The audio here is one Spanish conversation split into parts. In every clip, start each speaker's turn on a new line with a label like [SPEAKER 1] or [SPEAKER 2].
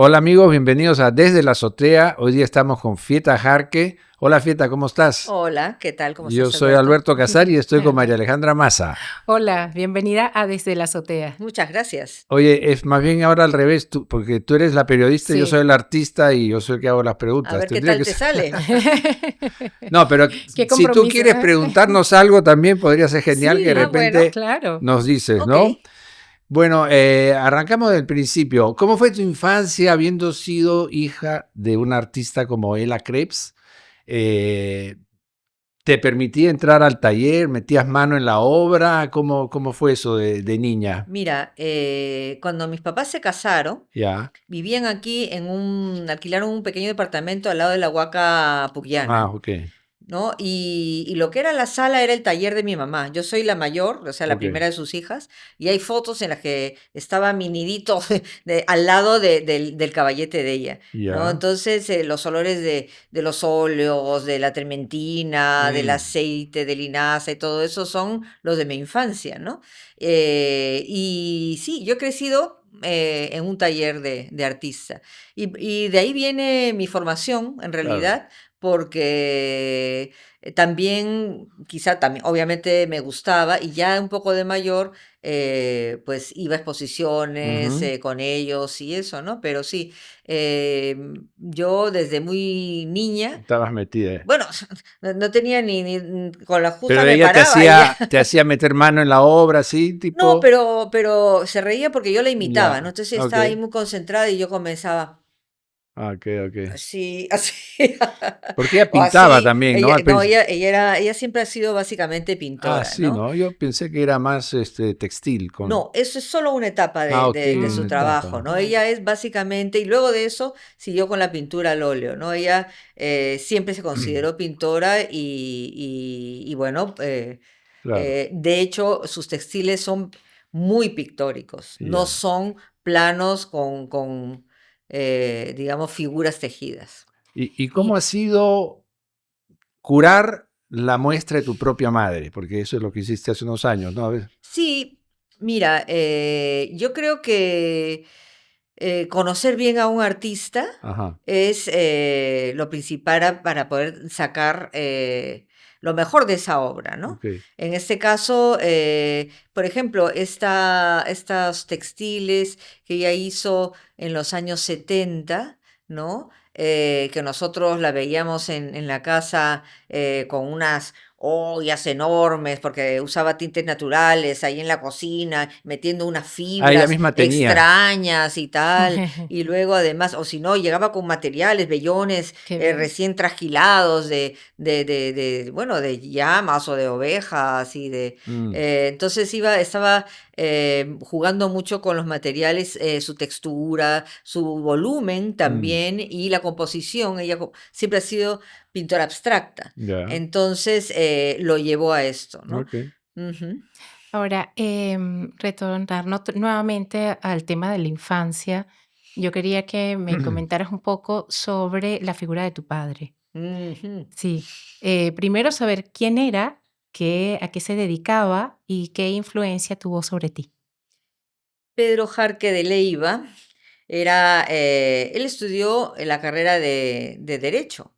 [SPEAKER 1] Hola amigos, bienvenidos a Desde la Azotea. Hoy día estamos con Fieta Jarque. Hola Fieta, ¿cómo estás?
[SPEAKER 2] Hola, ¿qué tal? ¿Cómo
[SPEAKER 1] Yo
[SPEAKER 2] estás,
[SPEAKER 1] soy
[SPEAKER 2] Alberto?
[SPEAKER 1] Alberto Casari y estoy con María Alejandra Massa.
[SPEAKER 3] Hola, bienvenida a Desde la Azotea.
[SPEAKER 2] Muchas gracias.
[SPEAKER 1] Oye, es más bien ahora al revés, porque tú eres la periodista, yo soy
[SPEAKER 3] Sí.
[SPEAKER 1] el artista y yo soy el que hago las
[SPEAKER 2] A
[SPEAKER 1] preguntas.
[SPEAKER 2] ver qué
[SPEAKER 1] Tendría
[SPEAKER 2] tal
[SPEAKER 1] que
[SPEAKER 2] te
[SPEAKER 1] ser...
[SPEAKER 2] sale.
[SPEAKER 1] No, pero
[SPEAKER 3] Qué
[SPEAKER 1] si tú
[SPEAKER 3] compromiso.
[SPEAKER 1] quieres preguntarnos algo también podría ser genial que de
[SPEAKER 3] Sí,
[SPEAKER 2] Bueno,
[SPEAKER 1] repente
[SPEAKER 3] claro.
[SPEAKER 1] nos dices,
[SPEAKER 2] ok.
[SPEAKER 1] ¿no? Bueno, arrancamos del principio. ¿Cómo fue tu infancia habiendo sido hija de una artista como Ella Krebs? Eh, ¿Te permitía entrar al taller? ¿Metías mano en la obra? ¿Cómo fue eso de niña?
[SPEAKER 2] Mira, cuando mis papás se casaron,
[SPEAKER 1] Ya.
[SPEAKER 2] vivían aquí alquilaron un pequeño departamento al lado de la Huaca
[SPEAKER 1] Ah,
[SPEAKER 2] Pucllana,
[SPEAKER 1] ok.
[SPEAKER 2] ¿no? Y lo que era la sala era el taller de mi mamá. Yo soy la mayor, o sea, la
[SPEAKER 1] Ok.
[SPEAKER 2] primera de sus hijas, y hay fotos en las que estaba mi nidito al lado del caballete de ella, ¿no?
[SPEAKER 1] Ya.
[SPEAKER 2] Entonces, los olores de los óleos, de la trementina, del
[SPEAKER 1] Mm,
[SPEAKER 2] aceite, de linaza y todo eso son los de mi infancia, ¿no? Y sí, yo he crecido en un taller de artista. Y de ahí viene mi formación, en
[SPEAKER 1] claro.
[SPEAKER 2] realidad, porque también, quizá también, obviamente me gustaba y ya un poco de mayor, pues iba a exposiciones
[SPEAKER 1] Ujú.
[SPEAKER 2] con ellos y eso, ¿no? Pero sí, yo desde muy niña,
[SPEAKER 1] Estabas metida.
[SPEAKER 2] bueno, no tenía con la justa
[SPEAKER 1] Pero
[SPEAKER 2] me
[SPEAKER 1] ella
[SPEAKER 2] paraba y ya.
[SPEAKER 1] te hacía meter mano en la obra, ¿sí?
[SPEAKER 2] No,
[SPEAKER 1] Tipo.
[SPEAKER 2] pero se reía porque yo la imitaba, ¿no?
[SPEAKER 1] Ya.
[SPEAKER 2] Entonces
[SPEAKER 1] Ok.
[SPEAKER 2] estaba ahí muy concentrada y yo comenzaba.
[SPEAKER 1] Ok, ok.
[SPEAKER 2] Así, así,
[SPEAKER 1] Porque ella
[SPEAKER 2] o
[SPEAKER 1] pintaba
[SPEAKER 2] así.
[SPEAKER 1] también, ¿no?
[SPEAKER 2] Ella, no, ella siempre ha sido básicamente
[SPEAKER 1] Ah,
[SPEAKER 2] pintora,
[SPEAKER 1] sí,
[SPEAKER 2] ¿no?
[SPEAKER 1] ¿no? Yo pensé que era más textil con.
[SPEAKER 2] No, eso es solo una etapa
[SPEAKER 1] Ah, ok,
[SPEAKER 2] de su
[SPEAKER 1] una
[SPEAKER 2] trabajo,
[SPEAKER 1] etapa.
[SPEAKER 2] ¿no? Ella es básicamente, y luego de eso siguió con la pintura al óleo, ¿no? Ella siempre se consideró pintora y bueno,
[SPEAKER 1] Claro,
[SPEAKER 2] de hecho sus textiles son muy pictóricos, no
[SPEAKER 1] ya.
[SPEAKER 2] son planos con digamos, figuras tejidas.
[SPEAKER 1] ¿Y cómo
[SPEAKER 3] Y
[SPEAKER 1] ha sido curar la muestra de tu propia madre? Porque eso es lo que hiciste hace unos años, ¿no? A ver.
[SPEAKER 2] Sí, mira, yo creo que conocer bien a un artista
[SPEAKER 1] Ajá,
[SPEAKER 2] es lo principal para poder sacar lo mejor de esa obra, ¿no?
[SPEAKER 1] ok.
[SPEAKER 2] En este caso, por ejemplo, estos textiles que ella hizo en los años 70, ¿no? Que nosotros la veíamos en la casa con unas ollas enormes porque usaba tintes naturales ahí en la cocina, metiendo unas
[SPEAKER 1] Ah, ella
[SPEAKER 2] fibras
[SPEAKER 1] misma tenía.
[SPEAKER 2] extrañas y tal, y luego además, o si no, llegaba con materiales, vellones
[SPEAKER 3] qué bien.
[SPEAKER 2] recién trasquilados bueno, de llamas o de ovejas
[SPEAKER 1] Mm,
[SPEAKER 2] entonces estaba jugando mucho con los materiales, su textura, su volumen
[SPEAKER 1] mm,
[SPEAKER 2] también y la composición. Ella siempre ha sido pintora abstracta.
[SPEAKER 1] ya,
[SPEAKER 2] Entonces lo llevó a esto, ¿no?
[SPEAKER 1] ok.
[SPEAKER 2] Ujú,
[SPEAKER 3] Ahora, retornar nuevamente al tema de la infancia, yo quería que me comentaras un poco sobre la figura de tu padre.
[SPEAKER 2] ujú.
[SPEAKER 3] Sí, primero saber quién era, a qué se dedicaba y qué influencia tuvo sobre ti.
[SPEAKER 2] Pedro Jarque de Leiva él estudió la carrera de Derecho,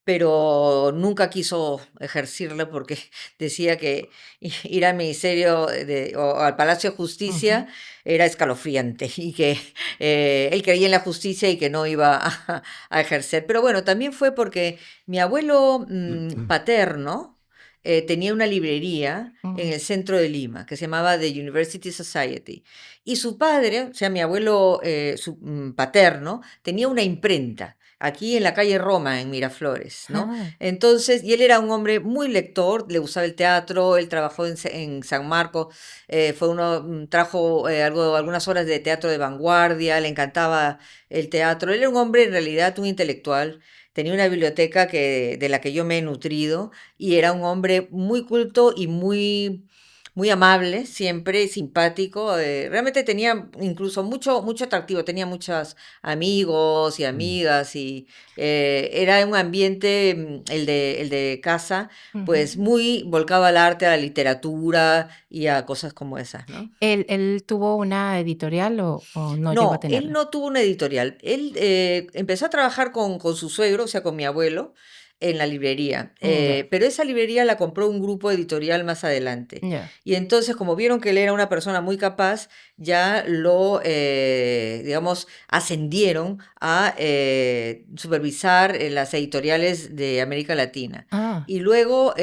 [SPEAKER 2] pero nunca quiso ejercerlo porque decía que ir al Ministerio o al Palacio de Justicia
[SPEAKER 3] Ujú,
[SPEAKER 2] era escalofriante y que él creía en la justicia y que no iba a ejercer. Pero bueno, también fue porque mi abuelo paterno tenía una librería en
[SPEAKER 3] mm,
[SPEAKER 2] el centro de Lima que se llamaba The University Society. Y su padre, o sea, mi abuelo paterno, tenía una imprenta aquí en la calle Roma, en Miraflores, ¿no?
[SPEAKER 3] ah,
[SPEAKER 2] Entonces, y él era un hombre muy lector, le gustaba el teatro, él trabajó en San Marcos, trajo algunas horas de teatro de vanguardia, le encantaba el teatro. Él era un hombre, en realidad, un intelectual. Tenía una biblioteca de la que yo me he nutrido y era un hombre muy culto y muy muy amable, siempre simpático. Realmente tenía incluso mucho atractivo, tenía muchos amigos y
[SPEAKER 1] Mm.
[SPEAKER 2] amigas y era un ambiente, el de casa,
[SPEAKER 3] Ujú.
[SPEAKER 2] pues muy volcado al arte, a la literatura y a cosas como esas, ¿no?
[SPEAKER 3] ¿Él tuvo una editorial o no llegó a
[SPEAKER 2] No, él
[SPEAKER 3] tenerla?
[SPEAKER 2] no tuvo una editorial. Él empezó a trabajar con su suegro, o sea, con mi abuelo, en la librería.
[SPEAKER 3] Ya,
[SPEAKER 2] Pero esa librería la compró un grupo editorial más adelante.
[SPEAKER 3] ya.
[SPEAKER 2] Y entonces, como vieron que él era una persona muy capaz, ya lo, digamos, ascendieron a supervisar las editoriales de América Latina.
[SPEAKER 3] Ah,
[SPEAKER 2] Y luego,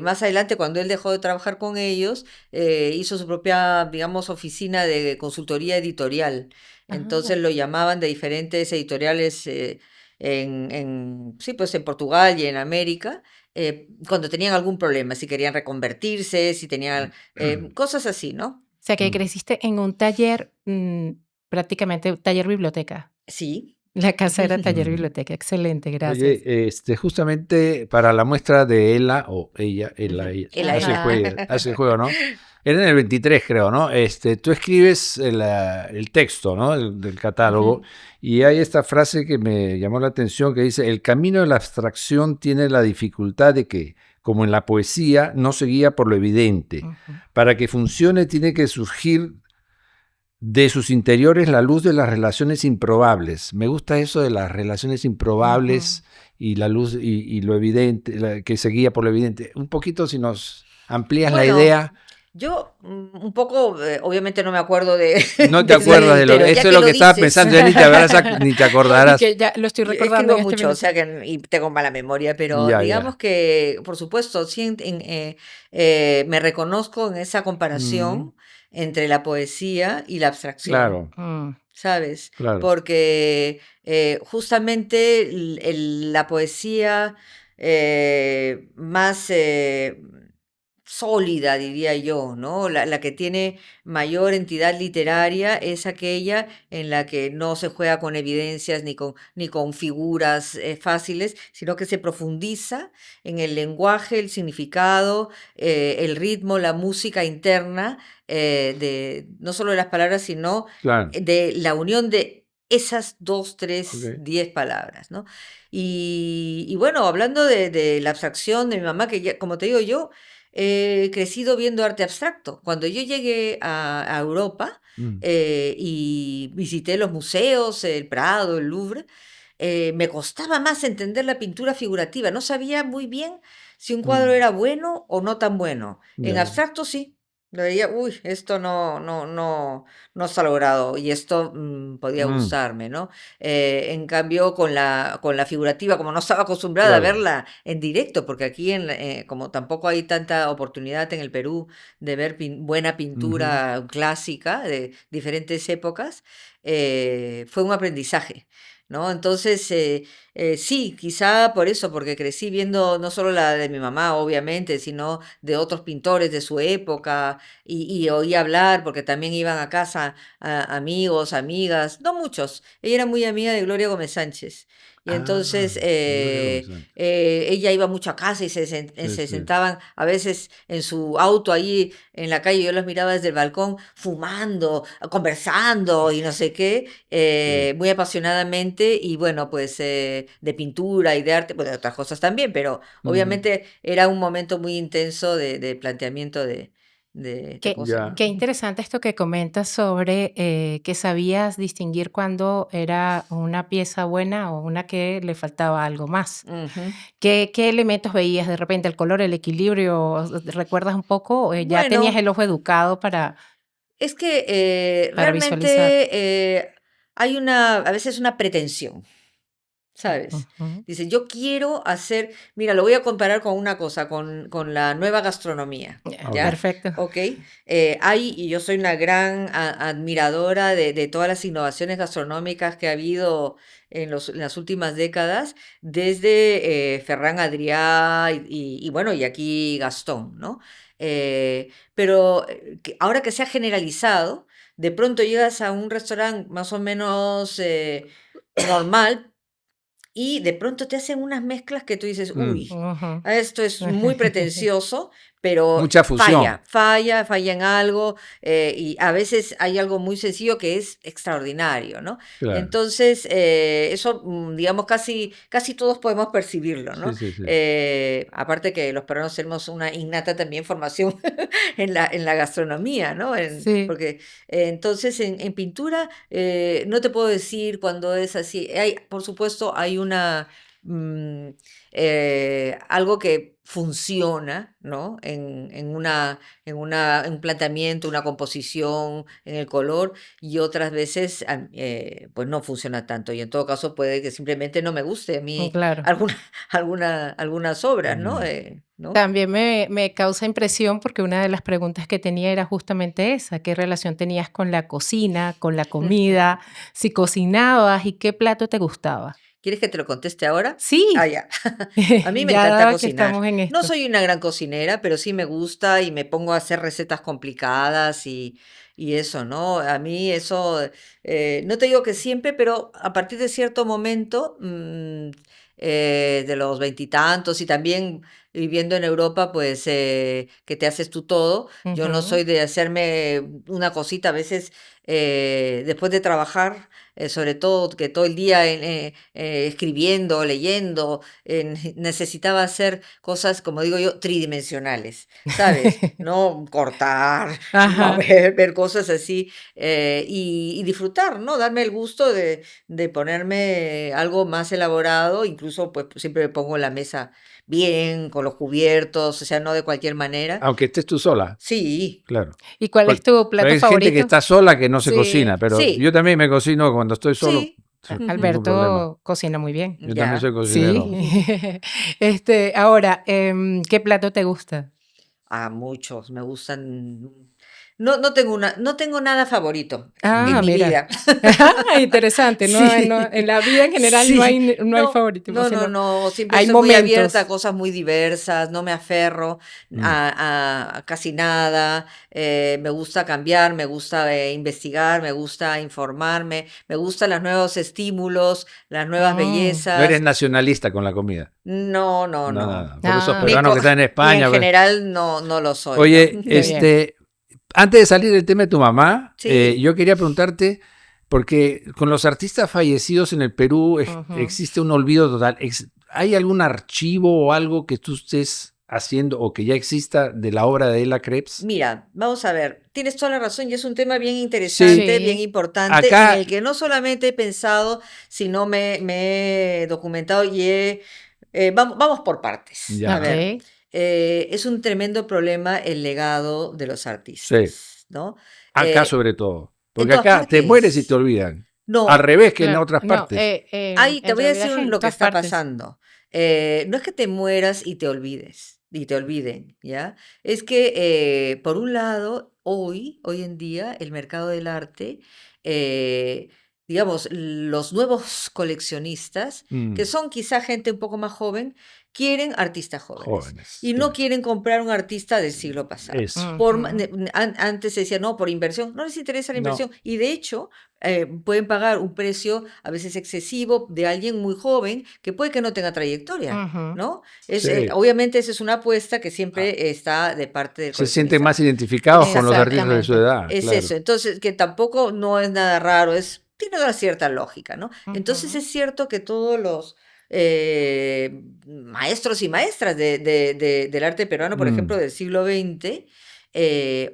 [SPEAKER 2] más adelante, cuando él dejó de trabajar con ellos, hizo su propia, digamos, oficina de consultoría editorial.
[SPEAKER 3] ah,
[SPEAKER 2] Entonces lo llamaban de diferentes editoriales sí, pues en Portugal y en América, cuando tenían algún problema, si querían reconvertirse, si tenían cosas así, ¿no?
[SPEAKER 3] o sea, que
[SPEAKER 1] Mm.
[SPEAKER 3] creciste en un taller, prácticamente taller biblioteca.
[SPEAKER 2] Sí.
[SPEAKER 3] La casa era taller
[SPEAKER 1] Mm.
[SPEAKER 3] biblioteca. Excelente, gracias.
[SPEAKER 1] Oye, justamente para la muestra de Ela, o
[SPEAKER 2] Ujú.
[SPEAKER 1] ella,
[SPEAKER 2] Ela, ela.
[SPEAKER 1] hace el juego, ¿no? Era en el 23, creo, ¿no? Tú escribes el texto, ¿no? Del catálogo,
[SPEAKER 2] Ujú.
[SPEAKER 1] y hay esta frase que me llamó la atención que dice: el camino de la abstracción tiene la dificultad de que, como en la poesía, no se guía por lo evidente.
[SPEAKER 3] Ujú,
[SPEAKER 1] Para que funcione tiene que surgir de sus interiores la luz de las relaciones improbables. Me gusta eso de las relaciones
[SPEAKER 3] ujú.
[SPEAKER 1] improbables y la luz y lo evidente, que se guía por lo evidente. Un poquito, si nos amplías la
[SPEAKER 2] Bueno,
[SPEAKER 1] idea.
[SPEAKER 2] yo un poco, obviamente no me acuerdo de,
[SPEAKER 1] No te acuerdas de lo.
[SPEAKER 2] pero ya
[SPEAKER 1] Eso es
[SPEAKER 2] que
[SPEAKER 1] lo
[SPEAKER 2] lo
[SPEAKER 1] que estaba
[SPEAKER 2] dices.
[SPEAKER 1] pensando, ya ni te
[SPEAKER 3] Y
[SPEAKER 1] acordarás.
[SPEAKER 3] que ya lo estoy
[SPEAKER 2] Yo
[SPEAKER 3] recordando
[SPEAKER 2] escribo
[SPEAKER 3] en este
[SPEAKER 2] mucho, o
[SPEAKER 3] minuto.
[SPEAKER 2] sea que y tengo mala memoria, pero
[SPEAKER 1] Ya,
[SPEAKER 2] digamos
[SPEAKER 1] ya.
[SPEAKER 2] que, por supuesto, sí, me reconozco en esa
[SPEAKER 1] Mm,
[SPEAKER 2] comparación entre la poesía y la abstracción,
[SPEAKER 1] claro,
[SPEAKER 3] Mm,
[SPEAKER 2] ¿sabes?
[SPEAKER 1] claro.
[SPEAKER 2] Porque justamente la poesía más sólida, diría yo, ¿no? La que tiene mayor entidad literaria es aquella en la que no se juega con evidencias ni con figuras fáciles, sino que se profundiza en el lenguaje, el significado, el ritmo, la música interna de no solo de las palabras, sino
[SPEAKER 1] Claro.
[SPEAKER 2] de la unión de esas dos, tres,
[SPEAKER 1] Ok.
[SPEAKER 2] 10 palabras, ¿no? Y bueno, hablando de la abstracción de mi mamá, que ya, como te digo yo, he crecido viendo arte abstracto. Cuando yo llegué a Europa
[SPEAKER 1] Mm,
[SPEAKER 2] y visité los museos, el Prado, el Louvre, me costaba más entender la pintura figurativa. No sabía muy bien si un cuadro
[SPEAKER 1] mm,
[SPEAKER 2] era bueno o no tan bueno. En
[SPEAKER 1] ya.
[SPEAKER 2] abstracto sí. Lo veía, uy, esto no está logrado y esto podía
[SPEAKER 1] Mm,
[SPEAKER 2] gustarme, ¿no? En cambio, con la figurativa, como no estaba acostumbrada a
[SPEAKER 1] claro.
[SPEAKER 2] verla en directo, porque aquí, como tampoco hay tanta oportunidad en el Perú de ver buena
[SPEAKER 1] Ujú,
[SPEAKER 2] pintura clásica de diferentes épocas, fue un aprendizaje. ¿No? Entonces, sí, quizá por eso, porque crecí viendo no solo la de mi mamá, obviamente, sino de otros pintores de su época, y oí hablar, porque también iban a casa amigos, amigas, no muchos. Ella era muy amiga de Gloria Gómez Sánchez. Y entonces
[SPEAKER 1] ah, de Gloria Gómez.
[SPEAKER 2] ella iba mucho a casa y
[SPEAKER 1] Sí,
[SPEAKER 2] se
[SPEAKER 1] sí.
[SPEAKER 2] sentaban a veces en su auto allí en la calle. Yo las miraba desde el balcón fumando, conversando y no sé qué,
[SPEAKER 1] Sí.
[SPEAKER 2] muy apasionadamente. Y bueno, pues de pintura y de arte, pues de otras cosas también, pero
[SPEAKER 1] Ujú,
[SPEAKER 2] obviamente era un momento muy intenso de planteamiento de cosas,
[SPEAKER 3] qué
[SPEAKER 2] ¿no?
[SPEAKER 1] ya.
[SPEAKER 3] interesante esto que comentas sobre que sabías distinguir cuando era una pieza buena o una que le faltaba algo más.
[SPEAKER 2] Ujú.
[SPEAKER 3] ¿Qué elementos veías de repente? ¿El color, el equilibrio? ¿Recuerdas un poco? ¿O ya tenías
[SPEAKER 2] Bueno,
[SPEAKER 3] el ojo educado
[SPEAKER 2] es que
[SPEAKER 3] para visualizar?
[SPEAKER 2] realmente hay a veces una pretensión, ¿sabes?
[SPEAKER 3] Ujú.
[SPEAKER 2] Dice, yo quiero hacer, mira, lo voy a comparar con una cosa, con la nueva gastronomía,
[SPEAKER 1] Ok.
[SPEAKER 2] ¿ya?
[SPEAKER 3] Perfecto.
[SPEAKER 2] ¿Ok? Y yo soy una gran admiradora de todas las innovaciones gastronómicas que ha habido en las últimas décadas, desde Ferran Adrià y bueno, y aquí Gastón, ¿no? Pero ahora que se ha generalizado, de pronto llegas a un restaurante más o menos normal y de pronto te hacen unas mezclas que tú dices,
[SPEAKER 1] Mm,
[SPEAKER 2] uy,
[SPEAKER 3] Ujú.
[SPEAKER 2] esto es muy pretencioso, pero
[SPEAKER 1] Mucha fusión.
[SPEAKER 2] falla en algo, y a veces hay algo muy sencillo que es extraordinario, ¿no?
[SPEAKER 1] Claro.
[SPEAKER 2] Entonces, eso, digamos, casi todos podemos percibirlo, ¿no?
[SPEAKER 1] Sí, sí, sí.
[SPEAKER 2] Aparte que los peruanos tenemos una innata también formación en la gastronomía, ¿no?
[SPEAKER 3] Sí.
[SPEAKER 2] Porque entonces en pintura no te puedo decir cuando es así. Por supuesto, hay mm, algo que funciona, ¿no? En un planteamiento, una composición, en el color, y otras veces pues no funciona tanto. Y en todo caso puede que simplemente no me guste a mí
[SPEAKER 3] Claro.
[SPEAKER 2] algunas obras, ¿no?
[SPEAKER 1] Mm.
[SPEAKER 2] ¿No?
[SPEAKER 3] También me causa impresión porque una de las preguntas que tenía era justamente esa, ¿qué relación tenías con la cocina, con la comida, si cocinabas y qué plato te gustaba?
[SPEAKER 2] ¿Quieres que te lo conteste ahora? Ah,
[SPEAKER 3] Sí,
[SPEAKER 2] ya. A mí me
[SPEAKER 3] ya
[SPEAKER 2] encanta
[SPEAKER 3] dado que
[SPEAKER 2] cocinar.
[SPEAKER 3] estamos en
[SPEAKER 2] No
[SPEAKER 3] esto.
[SPEAKER 2] soy una gran cocinera, pero sí me gusta y me pongo a hacer recetas complicadas y eso, ¿no? A mí eso, no te digo que siempre, pero a partir de cierto momento, de los veintitantos y también viviendo en Europa, pues que te haces tú todo. Yo no
[SPEAKER 3] Ujú.
[SPEAKER 2] soy de hacerme una cosita a veces después de trabajar, sobre todo que todo el día escribiendo, leyendo, necesitaba hacer cosas, como digo yo, tridimensionales, ¿sabes? No cortar, no
[SPEAKER 3] Ajá.
[SPEAKER 2] ver cosas así y disfrutar, ¿no? Darme el gusto de ponerme algo más elaborado, incluso pues siempre me pongo la mesa bien, con los cubiertos, o sea, no de cualquier manera.
[SPEAKER 1] Aunque estés tú sola,
[SPEAKER 2] Sí,
[SPEAKER 1] claro.
[SPEAKER 3] ¿Y cuál es tu
[SPEAKER 1] Pero
[SPEAKER 3] plato
[SPEAKER 1] hay gente que
[SPEAKER 3] favorito?
[SPEAKER 1] está sola que no se
[SPEAKER 3] Sí,
[SPEAKER 1] cocina, pero
[SPEAKER 2] sí,
[SPEAKER 1] yo también me cocino cuando estoy solo,
[SPEAKER 2] sí.
[SPEAKER 1] sin ningún problema.
[SPEAKER 3] Alberto cocina muy bien.
[SPEAKER 1] Yo también
[SPEAKER 2] Ya.
[SPEAKER 1] soy
[SPEAKER 3] Sí.
[SPEAKER 1] cocinero.
[SPEAKER 3] Ahora, ¿qué plato te gusta?
[SPEAKER 2] A muchos me gustan. No tengo nada favorito en
[SPEAKER 3] Ah,
[SPEAKER 2] mi
[SPEAKER 3] mira.
[SPEAKER 2] vida.
[SPEAKER 3] Interesante, en
[SPEAKER 2] Sí,
[SPEAKER 3] la vida en general
[SPEAKER 2] sí.
[SPEAKER 3] no hay favoritismo,
[SPEAKER 2] No,
[SPEAKER 3] sino
[SPEAKER 2] no, siempre
[SPEAKER 3] hay
[SPEAKER 2] soy muy abierta a
[SPEAKER 3] momentos.
[SPEAKER 2] cosas muy diversas, no me aferro
[SPEAKER 1] Mm.
[SPEAKER 2] a casi nada, me gusta cambiar, me gusta investigar, me gusta informarme, me gustan los nuevos estímulos, las nuevas
[SPEAKER 3] Mm,
[SPEAKER 1] No eres
[SPEAKER 2] bellezas.
[SPEAKER 1] nacionalista con la comida.
[SPEAKER 2] No, no,
[SPEAKER 1] No,
[SPEAKER 2] no.
[SPEAKER 1] no, no. Porque esos
[SPEAKER 3] ah,
[SPEAKER 2] Ni,
[SPEAKER 1] peruanos
[SPEAKER 2] co-
[SPEAKER 1] que están en
[SPEAKER 2] ni en
[SPEAKER 1] España, pues.
[SPEAKER 2] general no lo soy, ¿no?
[SPEAKER 1] Oye,
[SPEAKER 3] qué bien.
[SPEAKER 1] antes de salir del tema de tu mamá,
[SPEAKER 2] Sí.
[SPEAKER 1] yo quería preguntarte, porque con los artistas fallecidos en el Perú
[SPEAKER 3] Ujú.
[SPEAKER 1] existe un olvido total. ¿Hay algún archivo o algo que tú estés haciendo o que ya exista de la obra de Ella Krebs?
[SPEAKER 2] Mira, vamos a ver, tienes toda la razón y es un tema bien
[SPEAKER 1] Sí,
[SPEAKER 2] interesante, bien
[SPEAKER 3] Sí,
[SPEAKER 2] importante, en
[SPEAKER 1] acá
[SPEAKER 2] el que no solamente he pensado, sino me he documentado y vamos por partes. A
[SPEAKER 1] ya,
[SPEAKER 2] ver,
[SPEAKER 3] ok.
[SPEAKER 2] es un tremendo problema el legado de los
[SPEAKER 1] sí,
[SPEAKER 2] artistas, ¿no?
[SPEAKER 1] acá
[SPEAKER 2] Eh,
[SPEAKER 1] sobre todo.
[SPEAKER 2] en
[SPEAKER 1] Porque
[SPEAKER 2] todas
[SPEAKER 1] acá te mueres y te
[SPEAKER 2] partes.
[SPEAKER 1] olvidan. Al
[SPEAKER 2] No,
[SPEAKER 1] revés que en
[SPEAKER 3] Claro,
[SPEAKER 1] otras
[SPEAKER 3] no,
[SPEAKER 1] partes.
[SPEAKER 2] ahí te
[SPEAKER 3] en
[SPEAKER 2] voy a
[SPEAKER 3] realidad
[SPEAKER 2] decir
[SPEAKER 3] es en
[SPEAKER 2] lo que
[SPEAKER 3] todas
[SPEAKER 2] está
[SPEAKER 3] partes.
[SPEAKER 2] pasando. No es que te mueras y te olvides, y te olviden, ¿ya? Es que, por un lado, hoy en día, el mercado del arte, eh, digamos, los nuevos coleccionistas, que
[SPEAKER 1] Mm,
[SPEAKER 2] son quizá gente un poco más joven, quieren artistas jóvenes
[SPEAKER 1] jóvenes,
[SPEAKER 2] y no
[SPEAKER 1] claro.
[SPEAKER 2] quieren comprar un artista del siglo pasado.
[SPEAKER 1] Eso.
[SPEAKER 3] Ujú.
[SPEAKER 2] Antes se decía, no, por inversión, no les interesa la
[SPEAKER 1] No.
[SPEAKER 2] inversión y de hecho pueden pagar un precio a veces excesivo de alguien muy joven que puede que no tenga trayectoria,
[SPEAKER 3] Ujú.
[SPEAKER 2] ¿no?
[SPEAKER 1] Sí.
[SPEAKER 2] Obviamente esa es una apuesta que
[SPEAKER 1] Ah,
[SPEAKER 2] siempre está de parte del
[SPEAKER 1] se sienten
[SPEAKER 2] coleccionista.
[SPEAKER 1] más identificados con los artistas de su
[SPEAKER 3] Exactamente.
[SPEAKER 1] edad,
[SPEAKER 2] Es
[SPEAKER 1] claro.
[SPEAKER 2] eso, entonces que tampoco no es nada raro, tiene una cierta lógica, ¿no? Entonces
[SPEAKER 3] Ujú.
[SPEAKER 2] es cierto que todos los maestros y maestras del arte peruano, por ejemplo,
[SPEAKER 1] Mm,
[SPEAKER 2] del siglo XX,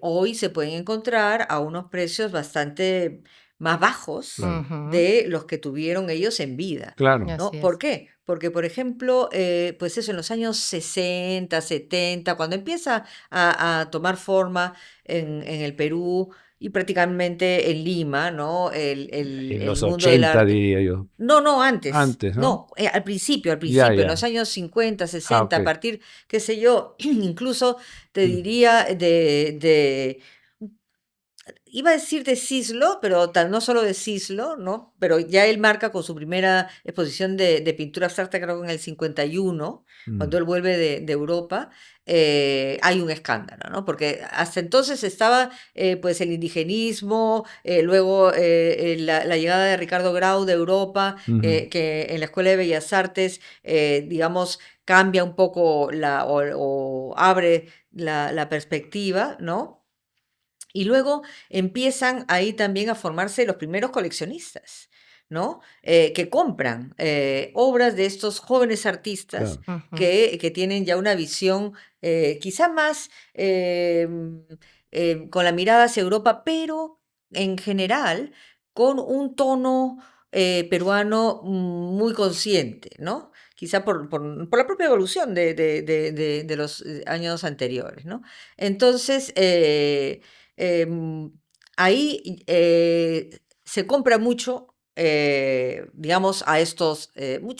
[SPEAKER 2] hoy se pueden encontrar a unos precios bastante más bajos
[SPEAKER 1] claro,
[SPEAKER 3] Ujú.
[SPEAKER 2] de los que tuvieron ellos en vida.
[SPEAKER 1] claro.
[SPEAKER 3] Así
[SPEAKER 2] ¿No? ¿Por
[SPEAKER 3] es.
[SPEAKER 2] qué? Porque, por ejemplo, pues eso, en los años 60, 70, cuando empieza a tomar forma en el Perú y prácticamente en Lima, ¿no?
[SPEAKER 1] En
[SPEAKER 2] El
[SPEAKER 1] los
[SPEAKER 2] mundo del
[SPEAKER 1] 80
[SPEAKER 2] arte.
[SPEAKER 1] diría yo.
[SPEAKER 2] No, no, antes.
[SPEAKER 1] Antes, ¿no?
[SPEAKER 2] No, al
[SPEAKER 1] Ya,
[SPEAKER 2] principio, en los
[SPEAKER 1] ya.
[SPEAKER 2] años 50,
[SPEAKER 1] Ah,
[SPEAKER 2] 60,
[SPEAKER 1] ok.
[SPEAKER 2] a partir, qué sé yo, incluso te
[SPEAKER 1] Mm,
[SPEAKER 2] diría de iba a decir de Cislo, pero no solo de Cislo, ¿no? Pero ya él marca con su primera exposición de pintura abstracta, creo que en el 51, cuando él vuelve de Europa, hay un escándalo, ¿no? Porque hasta entonces estaba pues el indigenismo, luego la llegada de Ricardo Grau de Europa, que en la Escuela de Bellas Artes, digamos, cambia un poco o abre la perspectiva, ¿no? Y luego empiezan ahí también a formarse los primeros coleccionistas, ¿no? Que compran obras de estos jóvenes artistas
[SPEAKER 1] Claro.
[SPEAKER 2] que tienen ya una visión quizá más con la mirada hacia Europa, pero en general con un tono peruano muy consciente, ¿no? Quizá por la propia evolución de los años anteriores, ¿no? Entonces, Em, ahí se compra mucho, digamos, a estos,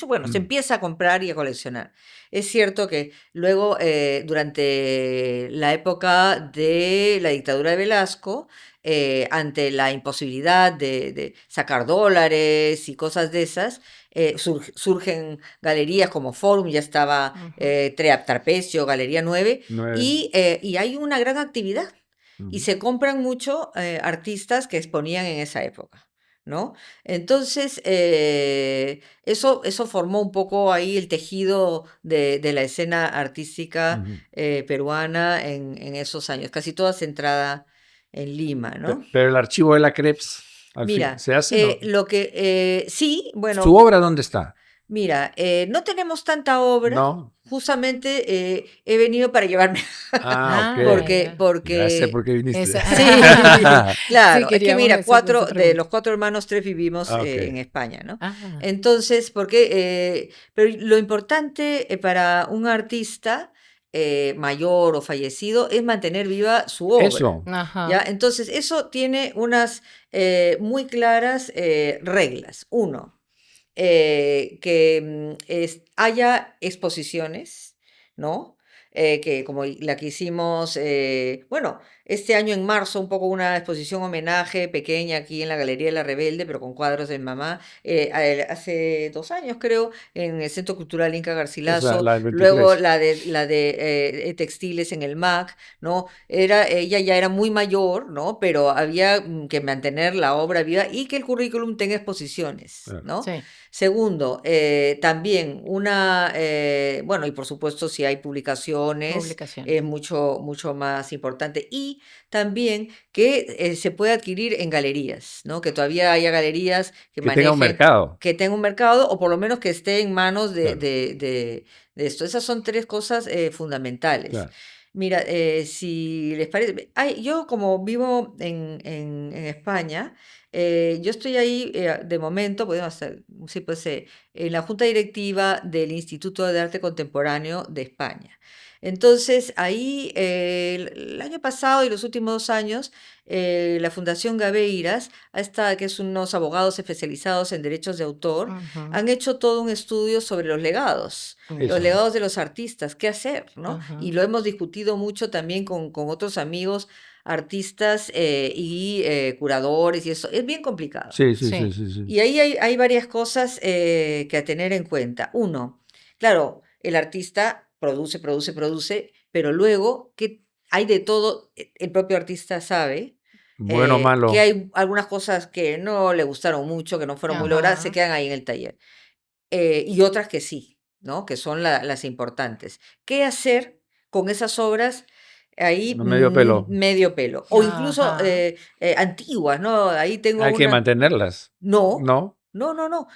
[SPEAKER 2] bueno, se empieza a comprar y a coleccionar. Es cierto que luego, durante la época de la dictadura de Velasco, ante la imposibilidad de sacar dólares y cosas de esas, surgen galerías como Forum, ya estaba Trapecio, Galería 9,
[SPEAKER 1] 9.
[SPEAKER 2] y hay una gran actividad y se compran mucho artistas que exponían en esa época, ¿no? Entonces, eso formó un poco ahí el tejido de la escena artística peruana en esos años, casi toda centrada en Lima, ¿no?
[SPEAKER 1] Pero el archivo de la Krebs, al fin,
[SPEAKER 2] Mira,
[SPEAKER 1] ¿se hace? ¿No?
[SPEAKER 2] sí,
[SPEAKER 1] ¿Su
[SPEAKER 2] bueno,
[SPEAKER 1] obra dónde está?
[SPEAKER 2] mira, no tenemos tanta obra,
[SPEAKER 1] No.
[SPEAKER 2] justamente he venido para llevarme.
[SPEAKER 1] Ah, ok.
[SPEAKER 3] Ya.
[SPEAKER 1] Ya sé
[SPEAKER 2] Porque
[SPEAKER 1] por qué viniste.
[SPEAKER 3] Esa,
[SPEAKER 2] sí,
[SPEAKER 3] sí,
[SPEAKER 2] claro, es que
[SPEAKER 3] queríamos
[SPEAKER 2] mira,
[SPEAKER 3] esa
[SPEAKER 2] de
[SPEAKER 3] pregunta.
[SPEAKER 2] los 4 hermanos, 3 vivimos
[SPEAKER 1] Ah, ok.
[SPEAKER 2] en España, ¿no?
[SPEAKER 3] Ah,
[SPEAKER 2] Entonces, pero lo importante para un artista mayor o fallecido es mantener viva su obra,
[SPEAKER 1] Eso.
[SPEAKER 2] ¿ya?
[SPEAKER 3] ajá.
[SPEAKER 2] Entonces, eso tiene unas muy claras reglas. Uno, que haya exposiciones, ¿no? Que como la que hicimos, bueno, este año en marzo, un poco una exposición homenaje pequeña aquí en la Galería de la Rebelde, pero con cuadros de mamá, hace 2 años creo, en el Centro Cultural Inca
[SPEAKER 1] Esa,
[SPEAKER 2] Garcilaso,
[SPEAKER 1] la del
[SPEAKER 2] luego
[SPEAKER 1] 23.
[SPEAKER 2] la de textiles en el MAC, ¿no? Ella ya era muy mayor, ¿no? Pero había que mantener la obra viva y que el currículum tenga exposiciones,
[SPEAKER 1] Claro.
[SPEAKER 2] ¿no?
[SPEAKER 3] Sí,
[SPEAKER 2] Segundo, también bueno, y por supuesto si hay publicaciones es
[SPEAKER 3] publicaciones.
[SPEAKER 2] mucho más importante. Y también que se puede adquirir en galerías, ¿no? Que todavía haya galerías que
[SPEAKER 1] Que tenga un
[SPEAKER 2] manejen,
[SPEAKER 1] mercado.
[SPEAKER 2] que tengan un mercado o por lo menos que esté en manos
[SPEAKER 1] Claro,
[SPEAKER 2] de esto. Esas son 3 cosas fundamentales.
[SPEAKER 1] claro.
[SPEAKER 2] Mira, si les parece, yo como vivo en España, yo estoy ahí de momento, podemos hacer, sí, pues, en la junta directiva del Instituto de Arte Contemporáneo de España. Entonces, ahí el año pasado y los últimos 2 años, la Fundación Gaveiras, que es unos abogados especializados en derechos de autor,
[SPEAKER 3] Ujú,
[SPEAKER 2] han hecho todo un estudio sobre los
[SPEAKER 3] ya,
[SPEAKER 1] Eso.
[SPEAKER 2] legados de los artistas, qué hacer, ¿no? Y
[SPEAKER 3] ajá.
[SPEAKER 2] lo hemos discutido mucho también con otros amigos artistas y curadores y eso. Es bien complicado.
[SPEAKER 1] Sí, sí, sí,
[SPEAKER 3] Sí,
[SPEAKER 1] sí, sí.
[SPEAKER 2] Y ahí hay varias cosas que a tener en cuenta. Uno, claro, el artista produce, pero luego que hay de todo, el propio artista sabe
[SPEAKER 1] Bueno o
[SPEAKER 2] que
[SPEAKER 1] malo.
[SPEAKER 2] hay algunas cosas que no le gustaron mucho, que no fueron muy logradas, se
[SPEAKER 3] ajá.
[SPEAKER 2] quedan ahí en el taller. Y otras que sí, ¿no? Que son las importantes. ¿Qué hacer con esas obras ahí
[SPEAKER 1] No me dio pelo.
[SPEAKER 2] medio pelo? O incluso
[SPEAKER 3] Ajá.
[SPEAKER 2] antiguas, ¿no? Ahí tengo
[SPEAKER 1] Hay que
[SPEAKER 2] una.
[SPEAKER 1] mantenerlas.
[SPEAKER 2] No,
[SPEAKER 1] ¿No?
[SPEAKER 2] no, no, no.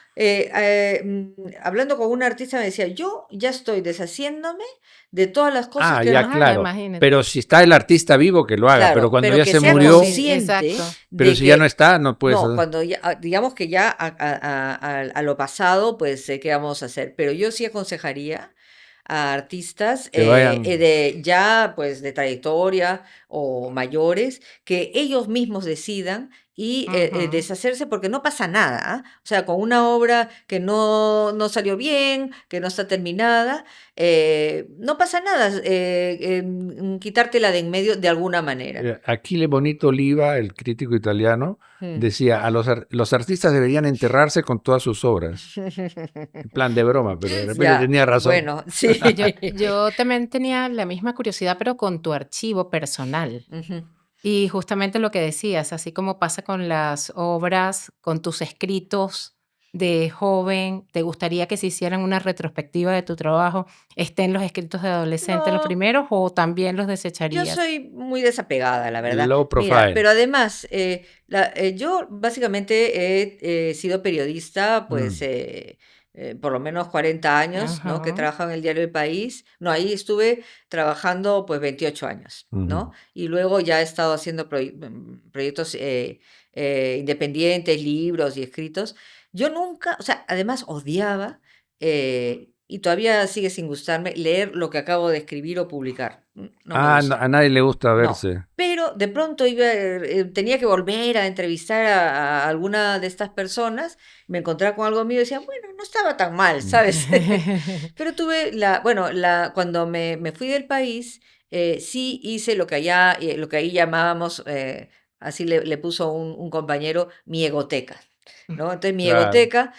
[SPEAKER 2] Hablando con una artista me decía, yo ya estoy deshaciéndome de todas las cosas
[SPEAKER 1] Ah,
[SPEAKER 2] que
[SPEAKER 1] ya,
[SPEAKER 2] no.
[SPEAKER 3] Ah,
[SPEAKER 1] claro.
[SPEAKER 3] imagínate.
[SPEAKER 1] Pero si está el artista vivo, que lo haga. Pero
[SPEAKER 2] Claro,
[SPEAKER 1] cuando
[SPEAKER 2] pero
[SPEAKER 1] ya
[SPEAKER 2] que
[SPEAKER 1] se
[SPEAKER 2] sea
[SPEAKER 1] murió,
[SPEAKER 2] consciente
[SPEAKER 3] Exacto.
[SPEAKER 1] pero
[SPEAKER 2] de
[SPEAKER 1] si ya no
[SPEAKER 2] que,
[SPEAKER 1] está, no puedes
[SPEAKER 2] no,
[SPEAKER 1] hacer.
[SPEAKER 2] cuando ya, digamos que ya a lo pasado, pues, ¿qué vamos a hacer? Pero yo sí aconsejaría a artistas
[SPEAKER 1] Que vayan.
[SPEAKER 2] de ya, pues, de trayectoria o mayores, que ellos mismos decidan y
[SPEAKER 3] Ujú.
[SPEAKER 2] deshacerse porque no pasa nada. ¿Ah? O sea, con una obra que no salió bien, que no está terminada, no pasa nada quitártela de en medio de alguna manera.
[SPEAKER 1] Achille Bonito Oliva, el crítico italiano,
[SPEAKER 2] Mm.
[SPEAKER 1] decía, los artistas deberían enterrarse con todas sus obras. En plan de broma, pero de repente
[SPEAKER 2] Ya,
[SPEAKER 1] tenía razón.
[SPEAKER 2] bueno, sí.
[SPEAKER 3] Yo también tenía la misma curiosidad, pero con tu archivo personal.
[SPEAKER 2] Ujú.
[SPEAKER 3] Y justamente lo que decías, así como pasa con las obras, con tus escritos de joven, ¿te gustaría que se hicieran una retrospectiva de tu trabajo? ¿Estén los escritos de adolescente los
[SPEAKER 2] No,
[SPEAKER 3] primeros o también los
[SPEAKER 2] yo
[SPEAKER 3] desecharías?
[SPEAKER 2] soy muy desapegada, la verdad.
[SPEAKER 1] Low
[SPEAKER 2] Mira,
[SPEAKER 1] profile.
[SPEAKER 2] pero además, yo básicamente he sido periodista, pues,
[SPEAKER 1] Mm,
[SPEAKER 2] por lo menos 40 años, ¿no? Que he
[SPEAKER 3] Ajá.
[SPEAKER 2] trabajado en el diario El País. No, ahí estuve trabajando, pues, 28 años,
[SPEAKER 1] ujú.
[SPEAKER 2] ¿no? Y luego ya he estado haciendo proyectos independientes, libros y escritos. Yo nunca, o sea, además odiaba, y todavía sigue sin gustarme, leer lo que acabo de escribir o publicar. No me
[SPEAKER 1] Ah,
[SPEAKER 2] gusta.
[SPEAKER 1] a nadie le gusta
[SPEAKER 2] No,
[SPEAKER 1] verse.
[SPEAKER 2] pero de pronto tenía que volver a entrevistar a alguna de estas personas, me encontraba con algo mío y decía, bueno, no estaba tan mal,
[SPEAKER 1] Mm.
[SPEAKER 2] ¿sabes? Pero tuve cuando me fui del país, sí hice lo que ahí llamábamos, así le puso un compañero, mi egoteca. ¿No? Entonces, mi
[SPEAKER 1] Claro.
[SPEAKER 2] egoteca,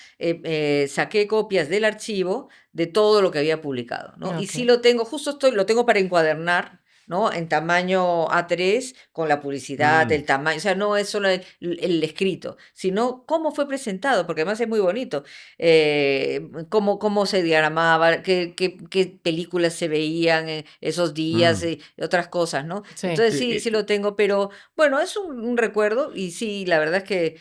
[SPEAKER 2] saqué copias del archivo de todo lo que había publicado, ¿no? Y sí
[SPEAKER 3] Ok.
[SPEAKER 2] lo tengo, lo tengo para encuadernar, ¿no? En tamaño A3, con la publicidad,
[SPEAKER 1] Mm,
[SPEAKER 2] el tamaño, o sea, no es solo el escrito, sino cómo fue presentado, porque además es muy bonito, cómo se diagramaba, qué películas se veían esos días,
[SPEAKER 1] mm.
[SPEAKER 2] otras cosas, ¿no?
[SPEAKER 3] Sí.
[SPEAKER 2] Entonces sí, sí lo tengo, pero bueno, es un recuerdo y sí, la verdad es que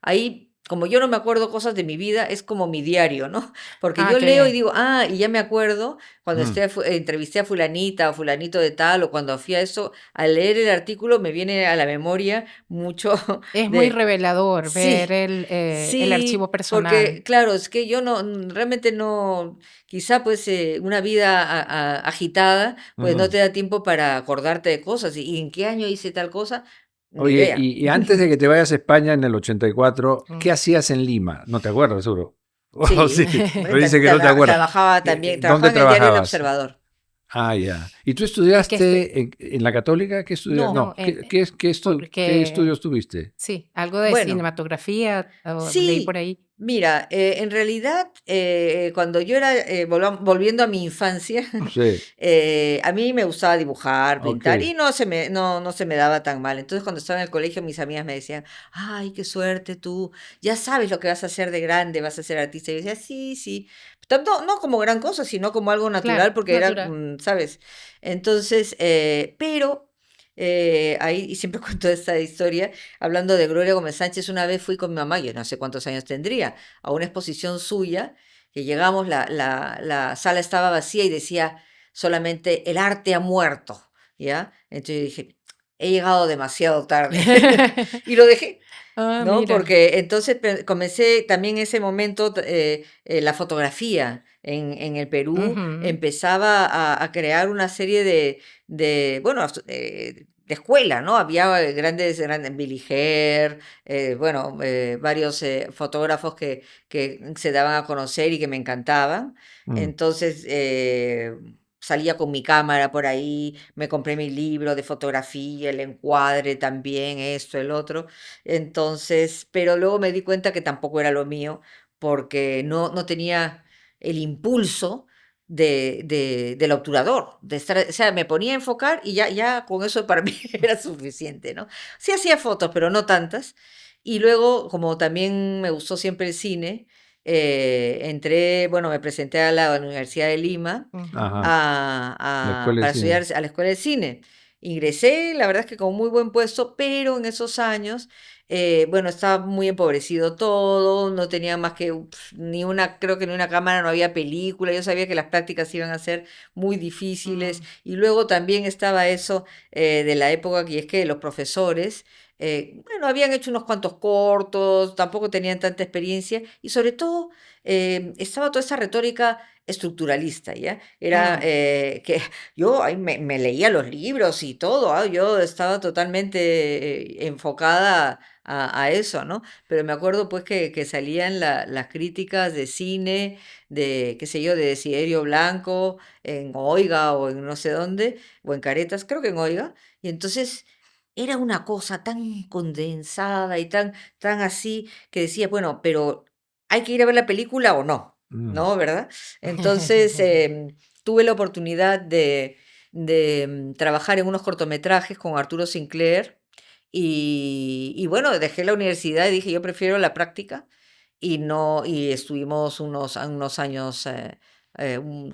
[SPEAKER 2] ahí, como yo no me acuerdo cosas de mi vida, es como mi diario, ¿no? Porque
[SPEAKER 3] Ah,
[SPEAKER 2] yo
[SPEAKER 3] qué
[SPEAKER 2] leo y
[SPEAKER 3] bien.
[SPEAKER 2] digo, y ya me acuerdo cuando
[SPEAKER 1] Mm.
[SPEAKER 2] entrevisté a fulanita o fulanito de tal, o cuando fui a eso, al leer el artículo me viene a la memoria mucho
[SPEAKER 3] Es muy
[SPEAKER 2] de,
[SPEAKER 3] revelador ver
[SPEAKER 2] sí,
[SPEAKER 3] el
[SPEAKER 2] sí,
[SPEAKER 3] archivo personal.
[SPEAKER 2] porque claro, es que yo realmente no, quizá pues una vida agitada, pues no
[SPEAKER 1] Ujú.
[SPEAKER 2] te da tiempo para acordarte de cosas. ¿Y en qué año hice tal cosa? Ni
[SPEAKER 1] Oye,
[SPEAKER 2] idea.
[SPEAKER 1] y antes de que te vayas a España en el 84,
[SPEAKER 3] Mm.
[SPEAKER 1] ¿qué hacías en Lima? No te acuerdas, seguro. Oh,
[SPEAKER 2] Sí,
[SPEAKER 1] sí,
[SPEAKER 2] hombre,
[SPEAKER 1] pero dice que no te acuerdas.
[SPEAKER 2] trabajaba también,
[SPEAKER 1] ¿Dónde
[SPEAKER 2] trabajaba en el diario El
[SPEAKER 1] trabajabas?
[SPEAKER 2] Observador.
[SPEAKER 1] Ah, ya. ¿Y tú
[SPEAKER 3] ¿Y qué este?
[SPEAKER 1] estudiaste en la Católica? ¿Qué estudiaste?
[SPEAKER 2] No,
[SPEAKER 3] No,
[SPEAKER 1] No, ¿qué
[SPEAKER 3] porque
[SPEAKER 1] estudios tuviste?
[SPEAKER 3] sí, algo de
[SPEAKER 2] bueno,
[SPEAKER 3] cinematografía, leí por
[SPEAKER 2] sí,
[SPEAKER 3] ahí.
[SPEAKER 2] mira, en realidad, cuando yo era, volviendo a mi infancia,
[SPEAKER 1] Sí,
[SPEAKER 2] a mí me gustaba dibujar,
[SPEAKER 1] ok.
[SPEAKER 2] pintar, y no se me daba tan mal. Entonces, cuando estaba en el colegio, mis amigas me decían, ay, qué suerte tú, ya sabes lo que vas a hacer de grande, vas a ser artista. Y yo decía, sí, sí. No como gran cosa, sino como algo
[SPEAKER 3] Claro,
[SPEAKER 2] natural, porque era,
[SPEAKER 3] natural.
[SPEAKER 2] ¿sabes? Entonces, pero ahí, y siempre cuento esta historia, hablando de Gloria Gómez Sánchez, una vez fui con mi mamá, yo no sé cuántos años tendría, a una exposición suya, que llegamos, la sala estaba vacía y decía solamente el arte ha muerto, ¿ya? Entonces yo dije, he llegado demasiado tarde y lo dejé.
[SPEAKER 3] Ah,
[SPEAKER 2] ¿No?
[SPEAKER 3] mira.
[SPEAKER 2] Porque entonces comencé también en ese momento la fotografía en el Perú,
[SPEAKER 3] Ujú.
[SPEAKER 2] empezaba a crear una serie bueno, de escuela, ¿no? Había grandes Billy Hare, bueno, varios fotógrafos que se daban a conocer y que me encantaban.
[SPEAKER 1] Mm.
[SPEAKER 2] Entonces, salía con mi cámara por ahí, me compré mi libro de fotografía, el encuadre también, esto, el otro. Entonces, pero luego me di cuenta que tampoco era lo mío, porque no tenía el impulso del obturador, de estar, o sea, me ponía a enfocar y ya con eso para mí era suficiente, ¿no? Sí hacía fotos, pero no tantas. Y luego, como también me gustó siempre el cine, bueno, me presenté a la Universidad de Lima
[SPEAKER 3] Ujú.
[SPEAKER 1] Ajá, la escuela de
[SPEAKER 2] para
[SPEAKER 1] cine.
[SPEAKER 2] estudiar a la escuela de cine. Ingresé, la verdad es que con muy buen puesto, pero en esos años, bueno, estaba muy empobrecido todo, no tenía más que creo que ni una cámara, no había película, yo sabía que las prácticas iban a ser muy difíciles
[SPEAKER 3] Mm.
[SPEAKER 2] y luego también estaba eso de la época que es que los profesores bueno, habían hecho unos cuantos cortos, tampoco tenían tanta experiencia y sobre todo estaba toda esa retórica estructuralista, ¿ya? Era que yo ahí me leía los libros y todo, yo estaba totalmente enfocada a eso, ¿no? Pero me acuerdo pues que salían las críticas de cine, de, qué sé yo, de Desiderio Blanco, en Oiga o en no sé dónde, o en Caretas, creo que en Oiga, y entonces era una cosa tan condensada y tan así que decía, bueno, pero ¿hay que ir a ver la película o no?
[SPEAKER 1] Mm.
[SPEAKER 2] ¿No? ¿Verdad? Entonces tuve la oportunidad de trabajar en unos cortometrajes con Arturo Sinclair y bueno, dejé la universidad y dije, yo prefiero la práctica y no, y estuvimos unos años,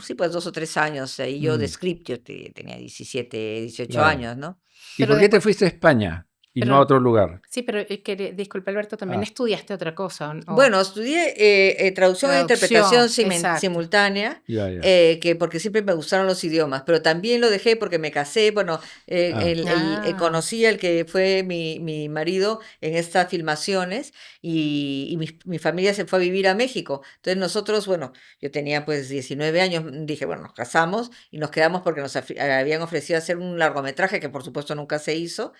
[SPEAKER 2] sí, pues 2 o 3 años, ahí yo de
[SPEAKER 1] Mm.
[SPEAKER 2] script, yo tenía 17, 18
[SPEAKER 1] Claro.
[SPEAKER 2] años, ¿no?
[SPEAKER 1] ¿Y
[SPEAKER 3] Pero
[SPEAKER 1] por qué te
[SPEAKER 3] después,
[SPEAKER 1] fuiste a España y no a
[SPEAKER 3] pero
[SPEAKER 1] otro lugar?
[SPEAKER 3] sí, pero disculpa Alberto, también
[SPEAKER 1] Ah,
[SPEAKER 3] estudiaste otra cosa, o
[SPEAKER 2] Bueno, estudié traducción e interpretación
[SPEAKER 3] traducción, exacto.
[SPEAKER 2] simultánea,
[SPEAKER 1] ya.
[SPEAKER 2] porque siempre me gustaron los idiomas, pero también lo dejé porque me casé, bueno,
[SPEAKER 1] Ah,
[SPEAKER 3] Ah,
[SPEAKER 2] conocí al que fue mi marido en estas filmaciones y mi familia se fue a vivir a México. Entonces nosotros, bueno, yo tenía pues 19 años, dije, bueno, nos casamos y nos quedamos porque nos habían ofrecido hacer un largometraje que por supuesto nunca se hizo.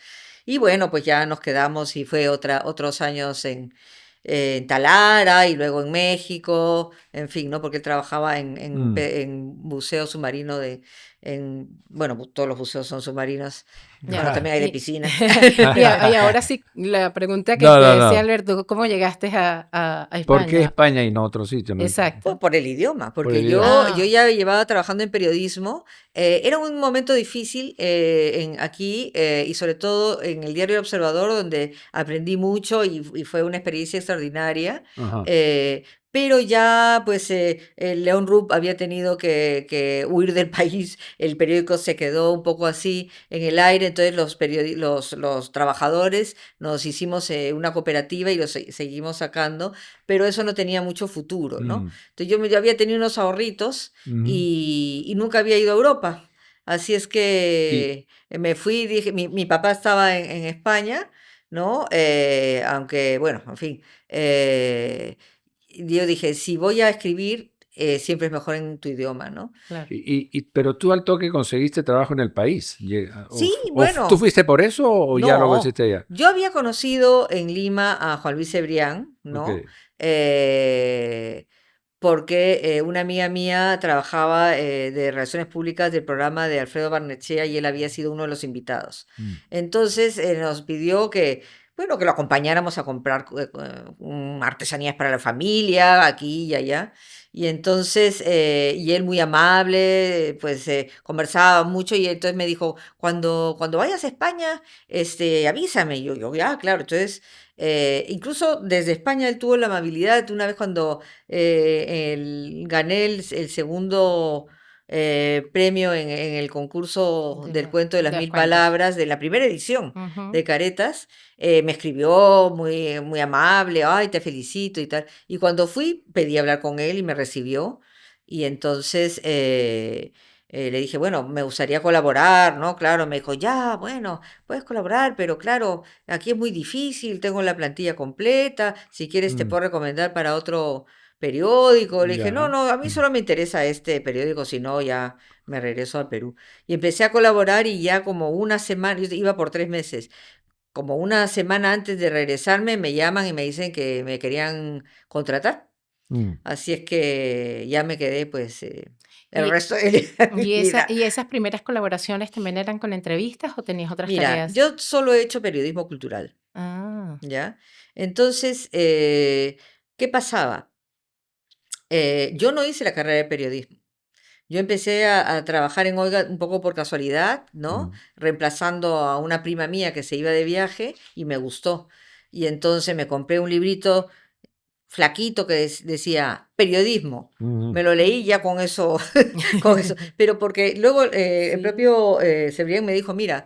[SPEAKER 2] Y bueno, pues ya nos quedamos y fue otros años en Talara y luego en México, en fin, ¿no? Porque él trabajaba
[SPEAKER 1] mm.
[SPEAKER 2] en buceo submarino bueno, todos los buceos son submarinos, bueno,
[SPEAKER 3] ya.
[SPEAKER 1] Ah.
[SPEAKER 2] también hay de piscina.
[SPEAKER 3] Y ahora sí, la pregunta que
[SPEAKER 1] No,
[SPEAKER 3] te
[SPEAKER 1] no,
[SPEAKER 3] decía
[SPEAKER 1] no.
[SPEAKER 3] Alberto, ¿cómo llegaste a
[SPEAKER 1] ¿Por qué
[SPEAKER 3] España?
[SPEAKER 1] España y no otro sitio?
[SPEAKER 2] Pues
[SPEAKER 3] Exacto.
[SPEAKER 2] por el idioma,
[SPEAKER 1] Por
[SPEAKER 2] porque
[SPEAKER 1] el idioma.
[SPEAKER 2] yo
[SPEAKER 3] Ah,
[SPEAKER 2] ya llevaba trabajando en periodismo. Era un momento difícil aquí y sobre todo en el diario El Observador, donde aprendí mucho y fue una experiencia extraordinaria.
[SPEAKER 1] Ajá.
[SPEAKER 2] eh, pero ya, pues, el León Rupp había tenido que huir del país, el periódico se quedó un poco así en el aire, entonces los trabajadores nos hicimos una cooperativa y los seguimos sacando, pero eso no tenía mucho futuro, ¿no?
[SPEAKER 1] Mm,
[SPEAKER 2] Entonces yo había tenido unos ahorritos
[SPEAKER 1] ujú.
[SPEAKER 2] y nunca había ido a Europa. Así es
[SPEAKER 1] Y
[SPEAKER 2] que me fui, dije, mi papá estaba en España, ¿no? Aunque, bueno, en fin, yo dije, si voy a escribir, siempre es mejor en tu idioma, ¿no?
[SPEAKER 3] claro.
[SPEAKER 1] pero tú al toque conseguiste trabajo en el país.
[SPEAKER 2] Sí,
[SPEAKER 1] ¿Tú
[SPEAKER 2] bueno,
[SPEAKER 1] fuiste por eso o ya lo
[SPEAKER 2] no,
[SPEAKER 1] conociste allá?
[SPEAKER 2] yo había conocido en Lima a Juan Luis Cebrián,
[SPEAKER 1] Ok.
[SPEAKER 2] ¿no? Eh, porque una amiga mía trabajaba de Relaciones Públicas del programa de Alfredo Barnechea y él había sido uno de los invitados.
[SPEAKER 1] Mm,
[SPEAKER 2] Entonces nos pidió que, bueno, que lo acompañáramos a comprar artesanías para la familia, aquí y allá. Y entonces, y él muy amable, pues conversaba mucho y entonces me dijo, cuando vayas a España, avísame. Y yo, ya, claro. Entonces, incluso desde España él tuvo la amabilidad, una vez cuando gané el segundo premio en el concurso del cuento de las
[SPEAKER 3] De los
[SPEAKER 2] mil
[SPEAKER 3] cuentos.
[SPEAKER 2] palabras de la primera edición
[SPEAKER 3] Ujú.
[SPEAKER 2] de Caretas. Me escribió muy amable, ay, te felicito y tal. Y cuando fui, pedí hablar con él y me recibió. Y entonces le dije, bueno, me gustaría colaborar, ¿no? Claro, me dijo, ya, bueno, puedes colaborar, pero claro, aquí es muy difícil, tengo la plantilla completa, si quieres te
[SPEAKER 1] mm,
[SPEAKER 2] puedo recomendar para otro periódico. Le dije, no,
[SPEAKER 1] ya.
[SPEAKER 2] no, a mí
[SPEAKER 1] Mm,
[SPEAKER 2] solo me interesa este periódico, si no, ya me regreso al Perú. Y empecé a colaborar y ya como una semana, yo iba por 3 meses, como una semana antes de regresarme me llaman y me dicen que me querían contratar.
[SPEAKER 1] mm.
[SPEAKER 2] Así es que ya me quedé pues el
[SPEAKER 3] ¿Y,
[SPEAKER 2] resto de mi vida.
[SPEAKER 3] y esas primeras colaboraciones también eran con entrevistas o tenías otras
[SPEAKER 2] Mira,
[SPEAKER 3] tareas?
[SPEAKER 2] yo solo he hecho periodismo cultural,
[SPEAKER 3] Ah,
[SPEAKER 2] ¿ya? Entonces, ¿qué pasaba? Yo no hice la carrera de periodismo. Yo empecé a trabajar en Olga un poco por casualidad, ¿no?
[SPEAKER 1] Mm,
[SPEAKER 2] Reemplazando a una prima mía que se iba de viaje y me gustó. Y entonces me compré un librito flaquito que decía periodismo.
[SPEAKER 1] mm,
[SPEAKER 2] Me lo leí ya con eso, con eso. Pero porque luego el
[SPEAKER 3] sí.
[SPEAKER 2] propio Cebrián me dijo, mira,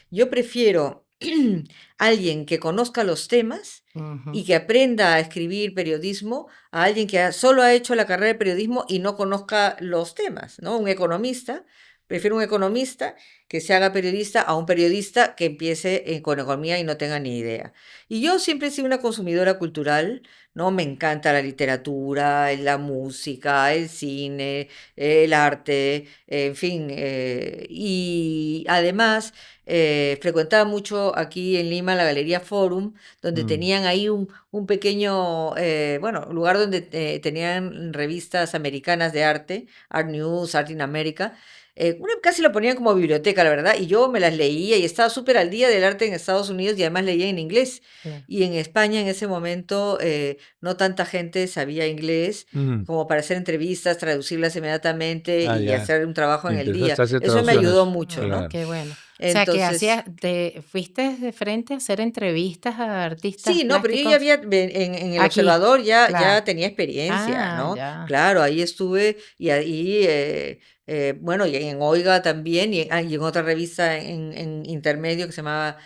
[SPEAKER 2] yo prefiero alguien que conozca los temas y
[SPEAKER 3] Ujú.
[SPEAKER 2] que aprenda a escribir periodismo a alguien que solo ha hecho la carrera de periodismo y no conozca los temas, ¿no? Un economista Prefiero un economista que se haga periodista a un periodista que empiece con economía y no tenga ni idea. Y yo siempre he sido una consumidora cultural, ¿no? Me encanta la literatura, la música, el cine, el arte, en fin. Y además frecuentaba mucho aquí en Lima la Galería Forum, donde
[SPEAKER 1] Mm,
[SPEAKER 2] tenían ahí un pequeño, bueno, lugar donde tenían revistas americanas de arte, Art News, Art in America. Casi lo ponían como biblioteca, la verdad, y yo me las leía y estaba súper al día del arte en Estados Unidos y además leía en inglés.
[SPEAKER 3] Claro.
[SPEAKER 2] Y en España en ese momento no tanta gente sabía inglés
[SPEAKER 1] mm.
[SPEAKER 2] como para hacer entrevistas, traducirlas inmediatamente
[SPEAKER 1] Ah,
[SPEAKER 2] y
[SPEAKER 1] ya.
[SPEAKER 2] hacer un trabajo
[SPEAKER 1] Y
[SPEAKER 2] en el día.
[SPEAKER 1] empezaste a hacer
[SPEAKER 2] Eso me ayudó
[SPEAKER 1] traducciones.
[SPEAKER 2] mucho, ¿no?
[SPEAKER 1] Claro.
[SPEAKER 3] Qué bueno. O sea, que
[SPEAKER 2] Entonces,
[SPEAKER 3] fuiste de frente a hacer entrevistas a artistas
[SPEAKER 2] sí, no, pero yo ya
[SPEAKER 3] plásticos
[SPEAKER 2] había, en El
[SPEAKER 3] aquí.
[SPEAKER 2] Observador
[SPEAKER 3] Claro.
[SPEAKER 2] ya tenía experiencia,
[SPEAKER 3] Ah,
[SPEAKER 2] ¿no?
[SPEAKER 3] ya.
[SPEAKER 2] Claro, ahí estuve y ahí, bueno, y en Oiga también y en otra revista en intermedio que se llamaba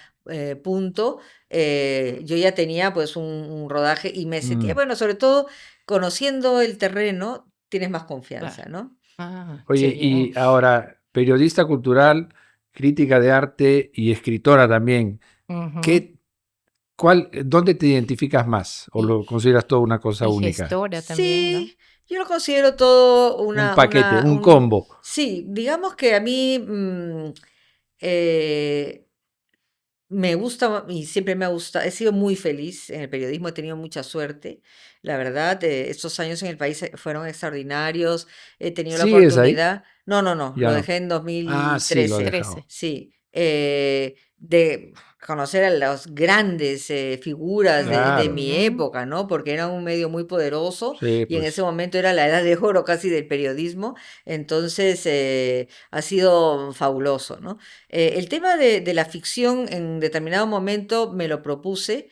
[SPEAKER 2] Punto, yo ya tenía pues un rodaje y me sentía,
[SPEAKER 1] Mm.
[SPEAKER 2] bueno, sobre todo conociendo el terreno, tienes más
[SPEAKER 3] Claro.
[SPEAKER 2] confianza, ¿no?
[SPEAKER 3] Ah,
[SPEAKER 1] Oye,
[SPEAKER 3] qué bien.
[SPEAKER 1] y ahora, periodista cultural, crítica de arte y escritora también.
[SPEAKER 3] Ujú.
[SPEAKER 1] ¿Qué, dónde te identificas más? ¿O
[SPEAKER 3] Y,
[SPEAKER 1] lo consideras toda una cosa
[SPEAKER 3] y
[SPEAKER 1] única?
[SPEAKER 3] gestora también, ¿no?
[SPEAKER 2] Sí, yo lo considero todo
[SPEAKER 1] Un paquete, un combo.
[SPEAKER 2] sí, digamos que a mí eh, me gusta y siempre me ha gustado, he sido muy feliz en el periodismo, he tenido mucha suerte, la verdad, estos años en el país fueron extraordinarios, he tenido la
[SPEAKER 1] ¿Sigues ahí?
[SPEAKER 2] oportunidad, no, no, no,
[SPEAKER 1] Ya
[SPEAKER 2] lo
[SPEAKER 1] no.
[SPEAKER 2] dejé en
[SPEAKER 1] Ah, sí, lo has
[SPEAKER 2] 2013,
[SPEAKER 3] 13.
[SPEAKER 1] dejado.
[SPEAKER 2] sí, de conocer a las grandes figuras de
[SPEAKER 1] Claro.
[SPEAKER 2] mi
[SPEAKER 3] Ujú.
[SPEAKER 2] época, ¿no? Porque era un medio muy poderoso
[SPEAKER 1] Sí,
[SPEAKER 2] y en ese
[SPEAKER 1] pues.
[SPEAKER 2] momento era la edad de oro casi del periodismo, entonces ha sido fabuloso, ¿no? El tema de la ficción en determinado momento me lo propuse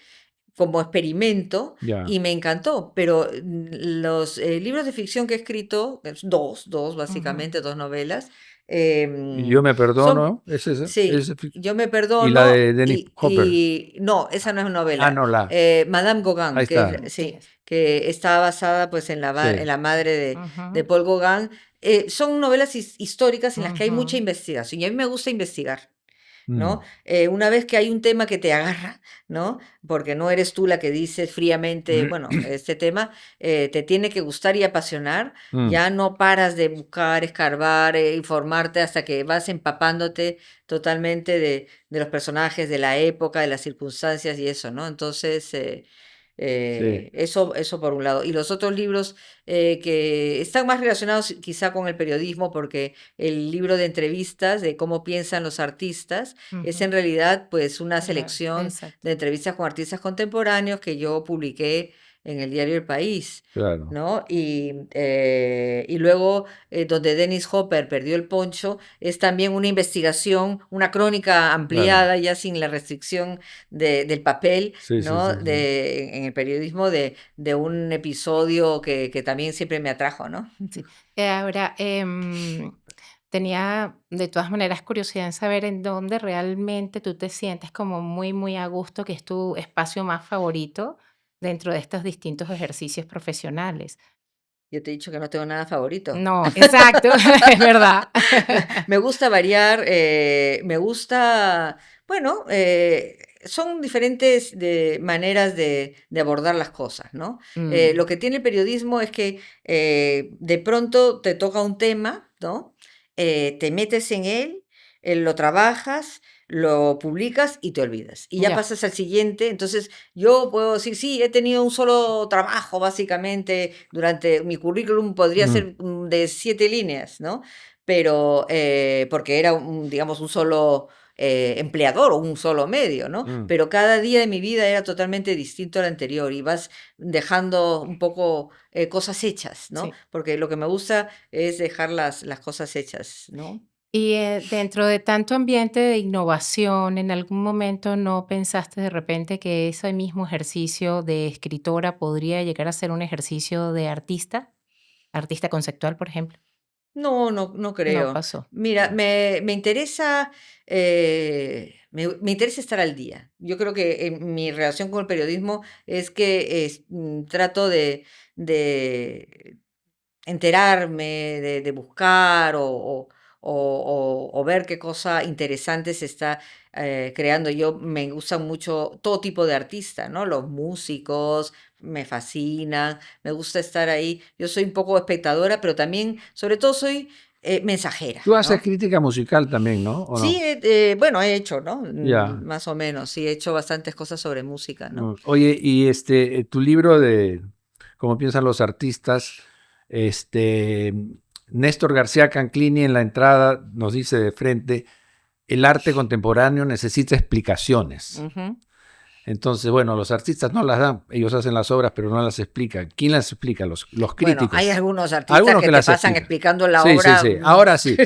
[SPEAKER 2] como experimento
[SPEAKER 1] Ya.
[SPEAKER 2] y me encantó, pero los libros de ficción que he escrito, dos
[SPEAKER 3] Ujú.
[SPEAKER 2] básicamente, dos novelas,
[SPEAKER 1] Y yo me
[SPEAKER 2] son,
[SPEAKER 1] perdono, es esa.
[SPEAKER 2] sí, yo me
[SPEAKER 1] Y la
[SPEAKER 2] perdono
[SPEAKER 1] de Dennis Hopper.
[SPEAKER 2] y no, esa no es
[SPEAKER 1] Ah,
[SPEAKER 2] novela.
[SPEAKER 1] no,
[SPEAKER 2] Madame
[SPEAKER 1] ahí
[SPEAKER 2] Gauguin,
[SPEAKER 1] está.
[SPEAKER 3] Sí.
[SPEAKER 2] sí, que está basada pues en
[SPEAKER 1] Sí.
[SPEAKER 2] la madre de
[SPEAKER 3] Ujú.
[SPEAKER 2] Paul Gauguin. Son novelas históricas en las que hay mucha
[SPEAKER 3] Ujú.
[SPEAKER 2] investigación y a mí me gusta investigar. ¿No?
[SPEAKER 1] Mm,
[SPEAKER 2] Una vez que hay un tema que te agarra, ¿no? Porque no eres tú la que dices fríamente, bueno, este tema te tiene que gustar y apasionar,
[SPEAKER 1] mm,
[SPEAKER 2] ya no paras de buscar, escarbar, informarte hasta que vas empapándote totalmente de los personajes, de la época, de las circunstancias y eso, ¿no? Entonces,
[SPEAKER 1] sí,
[SPEAKER 2] eso por un lado. Y los otros libros que están más relacionados quizá con el periodismo, porque el libro de entrevistas de cómo piensan los artistas es
[SPEAKER 3] Ujú.
[SPEAKER 2] en realidad pues una selección
[SPEAKER 3] Exacto.
[SPEAKER 2] de entrevistas con artistas contemporáneos que yo publiqué en el diario El País.
[SPEAKER 1] claro.
[SPEAKER 2] ¿No? Y luego, donde Dennis Hopper perdió el poncho, es también una investigación, una crónica
[SPEAKER 1] Claro.
[SPEAKER 2] ampliada, ya sin la restricción del papel,
[SPEAKER 1] Sí, sí,
[SPEAKER 2] ¿no?
[SPEAKER 1] sí, sí.
[SPEAKER 2] En el periodismo de un episodio que también siempre me atrajo, ¿no?
[SPEAKER 3] Sí. Ahora, tenía de todas maneras curiosidad en saber en dónde realmente tú te sientes como muy, muy a gusto, que es tu espacio más favorito dentro de estos distintos ejercicios profesionales.
[SPEAKER 2] Yo te he dicho que no tengo nada favorito.
[SPEAKER 3] No, exacto, es verdad.
[SPEAKER 2] Me gusta variar, me gusta, bueno, son diferentes maneras de abordar las cosas, ¿no?
[SPEAKER 3] Mm,
[SPEAKER 2] Lo que tiene el periodismo es que de pronto te toca un tema, ¿no? Te metes en él, lo trabajas, lo publicas y te olvidas. Y ya
[SPEAKER 3] ya,
[SPEAKER 2] pasas al siguiente. Entonces, yo puedo decir, sí, he tenido un solo trabajo, básicamente, durante mi currículum podría
[SPEAKER 1] Mm,
[SPEAKER 2] ser de 7 líneas, ¿no? Pero porque era, digamos, un solo empleador o un solo medio, ¿no?
[SPEAKER 1] mm,
[SPEAKER 2] Pero cada día de mi vida era totalmente distinto al anterior y vas dejando un poco cosas hechas, ¿no?
[SPEAKER 3] sí.
[SPEAKER 2] Porque lo que me gusta es dejar las cosas hechas, ¿no?
[SPEAKER 3] Y dentro de tanto ambiente de innovación, ¿en algún momento no pensaste de repente que ese mismo ejercicio de escritora podría llegar a ser un ejercicio de artista? Artista conceptual, por ejemplo.
[SPEAKER 2] No, no, no
[SPEAKER 3] No
[SPEAKER 2] creo.
[SPEAKER 3] pasó.
[SPEAKER 2] Mira, me interesa, me interesa estar al día. Yo creo que mi relación con el periodismo es que trato de enterarme, de buscar o ver qué cosa interesante se está creando. Yo me gustan mucho todo tipo de artistas, ¿no? Los músicos me fascinan, me gusta estar ahí. Yo soy un poco espectadora, pero también, sobre todo, soy mensajera,
[SPEAKER 1] Tú haces
[SPEAKER 2] ¿no?
[SPEAKER 1] crítica musical también, ¿no? ¿O
[SPEAKER 2] Sí,
[SPEAKER 1] no?
[SPEAKER 2] bueno, he hecho, ¿no?
[SPEAKER 1] Ya.
[SPEAKER 2] Más o menos, sí, he hecho bastantes cosas sobre música, ¿no?
[SPEAKER 1] Oye, y tu libro de cómo piensan los artistas, este, Néstor García Canclini en la entrada nos dice de frente, el arte contemporáneo necesita explicaciones.
[SPEAKER 2] Ujú.
[SPEAKER 1] Entonces, bueno, los artistas no las dan, ellos hacen las obras, pero no las explican. ¿Quién las explica? Los
[SPEAKER 2] Bueno, hay
[SPEAKER 1] críticos.
[SPEAKER 2] algunos artistas
[SPEAKER 1] Algunos
[SPEAKER 2] que
[SPEAKER 1] que
[SPEAKER 2] te
[SPEAKER 1] las
[SPEAKER 2] pasan
[SPEAKER 1] explican.
[SPEAKER 2] explicando la
[SPEAKER 1] Sí, sí,
[SPEAKER 2] obra,
[SPEAKER 1] sí. Ahora sí.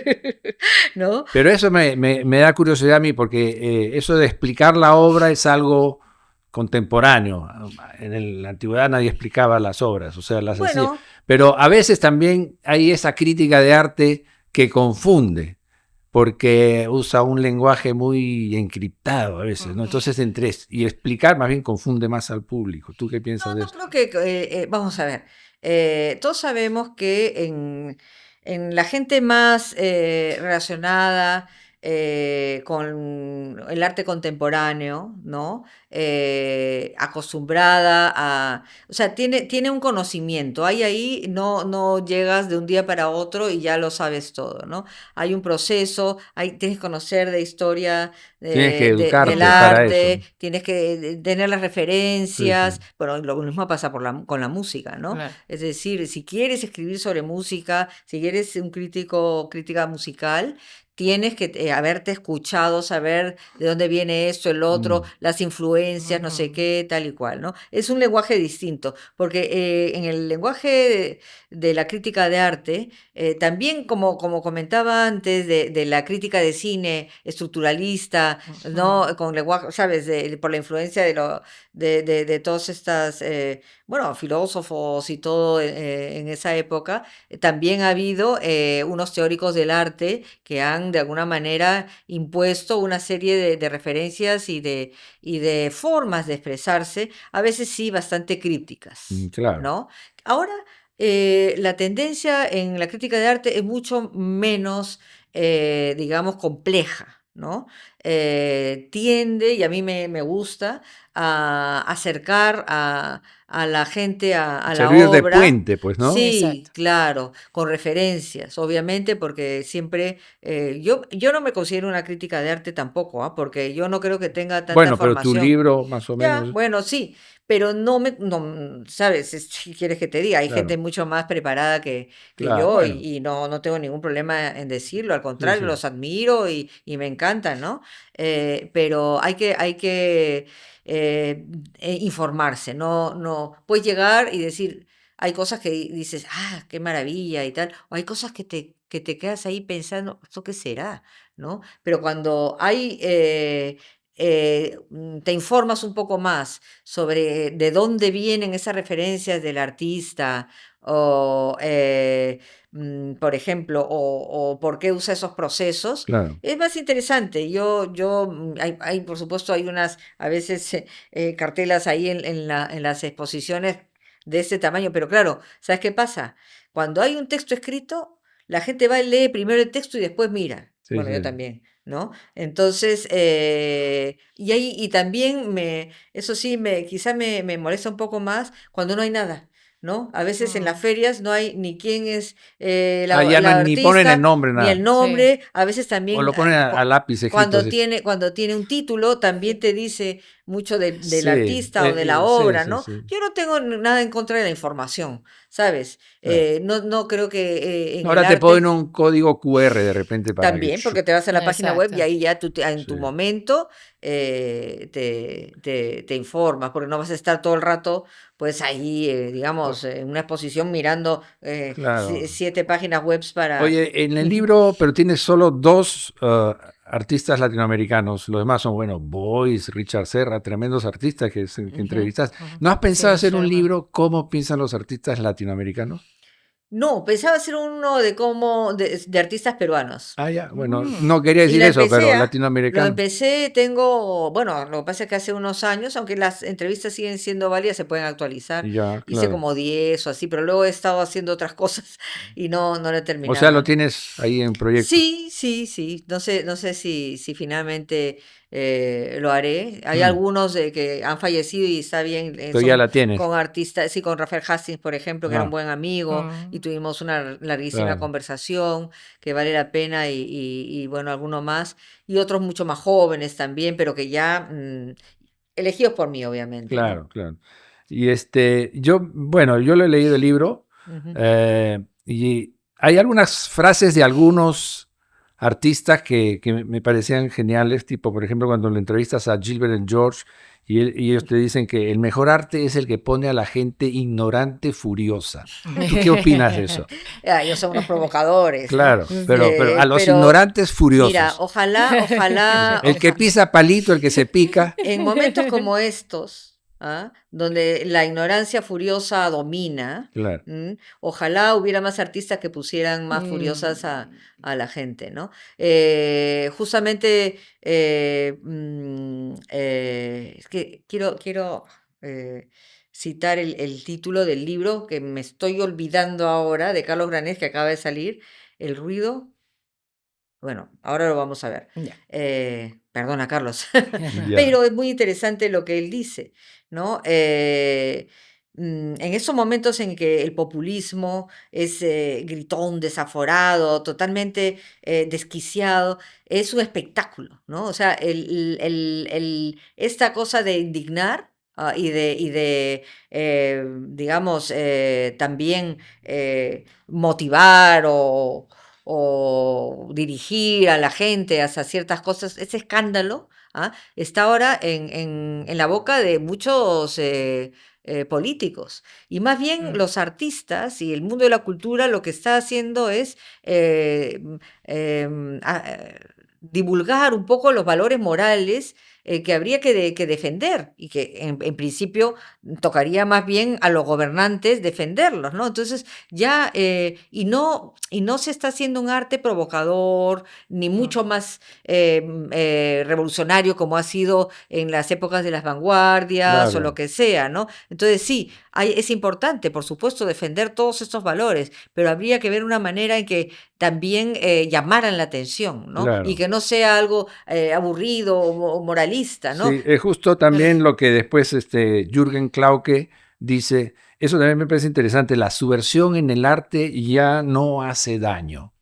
[SPEAKER 2] ¿no?
[SPEAKER 1] Pero eso me da curiosidad a mí, porque eso de explicar la obra es algo contemporáneo. La antigüedad nadie explicaba las obras, o sea, las hacía.
[SPEAKER 2] Bueno,
[SPEAKER 1] Pero a veces también hay esa crítica de arte que confunde, porque usa un lenguaje muy encriptado a veces, ¿no?
[SPEAKER 3] Ujú.
[SPEAKER 1] Entonces, y explicar más bien confunde más al público. ¿Tú qué piensas
[SPEAKER 2] no,
[SPEAKER 1] de
[SPEAKER 2] no
[SPEAKER 1] esto?
[SPEAKER 2] creo que, vamos a ver, todos sabemos que en la gente más relacionada con el arte contemporáneo, ¿no? Acostumbrada a, o sea, tiene un conocimiento, hay ahí, no llegas de un día para otro y ya lo sabes todo, ¿no? Hay un proceso, tienes que conocer de historia
[SPEAKER 1] Tienes que
[SPEAKER 2] del
[SPEAKER 1] educarte para eso.
[SPEAKER 2] arte, tienes que tener las
[SPEAKER 1] Sí, sí.
[SPEAKER 2] referencias, bueno, lo mismo pasa con la música, ¿no?
[SPEAKER 3] Claro.
[SPEAKER 2] Es decir, si quieres escribir sobre música, si eres un crítica musical, tienes que haberte escuchado, saber de dónde viene esto, el otro,
[SPEAKER 1] Mm,
[SPEAKER 2] las influencias, no sé
[SPEAKER 3] Ujú.
[SPEAKER 2] qué, tal y cual, ¿no? Es un lenguaje distinto, porque en el lenguaje de la crítica de arte, también como comentaba antes, de la crítica de cine estructuralista, ¿no?
[SPEAKER 3] Ujú.
[SPEAKER 2] Con lenguaje, ¿sabes? Por la influencia de todas estas, bueno, filósofos y todo en esa época, también ha habido unos teóricos del arte que han de alguna manera impuesto una serie de referencias y de formas de expresarse, a veces sí bastante crípticas,
[SPEAKER 1] claro.
[SPEAKER 2] ¿no? Ahora, la tendencia en la crítica de arte es mucho menos, digamos, compleja, ¿no? Tiende, y a mí me gusta, a acercar a la gente a la
[SPEAKER 1] Servir de
[SPEAKER 2] obra.
[SPEAKER 1] puente, pues, ¿no?
[SPEAKER 2] Sí,
[SPEAKER 3] Exacto.
[SPEAKER 2] claro, con referencias, obviamente, porque siempre, yo no me considero una crítica de arte tampoco, ¿ah? Porque yo no creo que tenga tanta
[SPEAKER 1] Bueno, pero tu
[SPEAKER 2] formación.
[SPEAKER 1] libro, más o
[SPEAKER 2] Ya,
[SPEAKER 1] menos,
[SPEAKER 2] bueno, sí, pero no, ¿sabes? ¿Qué quieres que te diga? Hay gente
[SPEAKER 1] claro,
[SPEAKER 2] mucho más preparada que
[SPEAKER 1] claro,
[SPEAKER 2] yo
[SPEAKER 1] bueno,
[SPEAKER 2] y no tengo ningún problema en decirlo, al
[SPEAKER 1] sí,
[SPEAKER 2] contrario,
[SPEAKER 1] sí,
[SPEAKER 2] los admiro y me encantan, ¿no? Pero hay que informarse, no, puedes llegar y decir, hay cosas que dices, ah, qué maravilla y tal, o hay cosas que te quedas ahí pensando, ¿esto qué será? ¿No? Pero cuando te informas un poco más sobre de dónde vienen esas referencias del artista o, por ejemplo, o por qué usa esos procesos,
[SPEAKER 1] claro.
[SPEAKER 2] es más interesante. Por supuesto, hay a veces, cartelas ahí en las exposiciones de ese tamaño, pero claro, ¿sabes qué pasa? Cuando hay un texto escrito, la gente va y lee primero el texto y después mira.
[SPEAKER 1] Sí,
[SPEAKER 2] Bueno, yo
[SPEAKER 1] sí.
[SPEAKER 2] también, ¿no? Entonces, y también eso sí, quizá me molesta un poco más cuando no hay nada, ¿no? A veces en las
[SPEAKER 3] Mm.
[SPEAKER 2] ferias no hay ni quién es
[SPEAKER 1] Ah, ya no,
[SPEAKER 2] la
[SPEAKER 1] ni ponen el
[SPEAKER 2] artista,
[SPEAKER 1] nombre,
[SPEAKER 2] ni el
[SPEAKER 1] nada.
[SPEAKER 3] Sí.
[SPEAKER 2] nombre. A veces
[SPEAKER 1] O
[SPEAKER 2] también,
[SPEAKER 1] lo ponen a lápiz escrito
[SPEAKER 2] cuando
[SPEAKER 1] así.
[SPEAKER 2] tiene un título, también
[SPEAKER 3] Sí.
[SPEAKER 2] te dice mucho del
[SPEAKER 1] Sí,
[SPEAKER 2] artista o de la
[SPEAKER 1] sí,
[SPEAKER 2] obra,
[SPEAKER 1] sí,
[SPEAKER 2] ¿no?
[SPEAKER 1] sí.
[SPEAKER 2] Yo no tengo nada en contra de la información, ¿sabes?
[SPEAKER 1] Claro.
[SPEAKER 2] No creo que en el
[SPEAKER 1] Ahora te ponen
[SPEAKER 2] arte.
[SPEAKER 1] un código QR de repente para que...
[SPEAKER 2] También, porque te vas a la página web y
[SPEAKER 3] Exacto.
[SPEAKER 2] ahí ya en
[SPEAKER 1] Sí,
[SPEAKER 2] tu momento te informas, porque no vas a estar todo el rato, pues ahí, digamos,
[SPEAKER 1] o-
[SPEAKER 2] en una exposición mirando
[SPEAKER 1] claro.
[SPEAKER 2] 7 páginas web para.
[SPEAKER 1] Oye, en el libro, pero tienes solo dos artistas latinoamericanos. Los demás son, bueno, Boyce, Richard Serra, tremendos artistas que
[SPEAKER 2] Ujú.
[SPEAKER 1] entrevistas.
[SPEAKER 3] Ujú.
[SPEAKER 1] ¿No has pensado
[SPEAKER 3] Sí,
[SPEAKER 1] hacer un
[SPEAKER 3] Sherman.
[SPEAKER 1] libro cómo piensan los artistas latinoamericanos?
[SPEAKER 2] No, pensaba hacer uno de artistas peruanos.
[SPEAKER 1] Ah, ya, bueno,
[SPEAKER 3] Mm.
[SPEAKER 1] no quería
[SPEAKER 2] Y
[SPEAKER 1] decir
[SPEAKER 2] la
[SPEAKER 1] eso, pero
[SPEAKER 2] empecé, ¿ah? Lo
[SPEAKER 1] latinoamericano.
[SPEAKER 2] empecé, bueno, lo que pasa es que hace unos años, aunque las entrevistas siguen siendo válidas, se pueden actualizar.
[SPEAKER 1] Ya,
[SPEAKER 2] Hice
[SPEAKER 1] claro.
[SPEAKER 2] como 10 o así, pero luego he estado haciendo otras cosas y no lo he
[SPEAKER 1] O sea, lo
[SPEAKER 2] terminado.
[SPEAKER 1] tienes ahí en proyecto.
[SPEAKER 2] Sí, sí, sí. No sé si finalmente lo haré. Hay
[SPEAKER 1] Mm,
[SPEAKER 2] algunos que han fallecido y está bien,
[SPEAKER 1] pero ya
[SPEAKER 2] son
[SPEAKER 1] la tienes.
[SPEAKER 2] con artistas, sí, con Rafael Hastings, por ejemplo, que era un
[SPEAKER 1] Ah,
[SPEAKER 2] buen amigo y
[SPEAKER 3] Mm.
[SPEAKER 2] tuvimos una larguísima
[SPEAKER 1] claro,
[SPEAKER 2] conversación que vale la pena y bueno, alguno más. Y otros mucho más jóvenes también, pero que ya elegidos por mí, obviamente, ¿no?
[SPEAKER 1] claro, claro. Y bueno, yo lo he leído el libro
[SPEAKER 2] Ujú.
[SPEAKER 1] y hay algunas frases de algunos artistas que me parecían geniales, tipo, por ejemplo, cuando le entrevistas a Gilbert and George y ellos te dicen que el mejor arte es el que pone a la gente ignorante furiosa. ¿Tú qué opinas de eso?
[SPEAKER 2] Ellos son unos provocadores, ¿no?
[SPEAKER 1] Claro, pero a
[SPEAKER 3] Sí.
[SPEAKER 1] los
[SPEAKER 2] Pero
[SPEAKER 1] ignorantes
[SPEAKER 2] mira,
[SPEAKER 1] furiosos.
[SPEAKER 2] ojalá,
[SPEAKER 1] El que pisa palito, el que se pica.
[SPEAKER 2] en momentos como estos, donde la ignorancia furiosa domina,
[SPEAKER 1] Claro.
[SPEAKER 2] ojalá hubiera más artistas que pusieran más furiosas
[SPEAKER 3] Mm.
[SPEAKER 2] a la gente, ¿no? Justamente, es que quiero citar el título del libro que me estoy olvidando ahora, de Carlos Granés, que acaba de salir, El ruido. Bueno, ahora lo vamos a ver.
[SPEAKER 3] Ya.
[SPEAKER 2] Perdona, Carlos.
[SPEAKER 1] Ya.
[SPEAKER 2] Pero es muy interesante lo que él dice, ¿no? En esos momentos en que el populismo es gritón, desaforado, totalmente desquiciado, es un espectáculo, ¿no? O sea, esta cosa de indignar y de digamos, también motivar o dirigir a la gente hacia ciertas cosas, ese escándalo está ahora en la boca de muchos políticos. Y más bien
[SPEAKER 3] Mm.
[SPEAKER 2] los artistas y el mundo de la cultura lo que está haciendo es divulgar un poco los valores morales que habría que defender y que en principio tocaría más bien a los gobernantes defenderlos, ¿no? Entonces ya, y no se está haciendo un arte provocador, ni
[SPEAKER 3] Mm.
[SPEAKER 2] mucho más revolucionario como ha sido en las épocas de las vanguardias o lo
[SPEAKER 1] Claro.
[SPEAKER 2] que sea, ¿no? Entonces sí, es importante, por supuesto, defender todos estos valores, pero habría que ver una manera en que también llamaran la atención, ¿no? Y
[SPEAKER 1] Claro.
[SPEAKER 2] que no sea algo aburrido o moralista, ¿no?
[SPEAKER 1] Sí, es justo también lo que después Jürgen Klauke dice, eso también me parece interesante, la subversión en el arte ya no hace daño.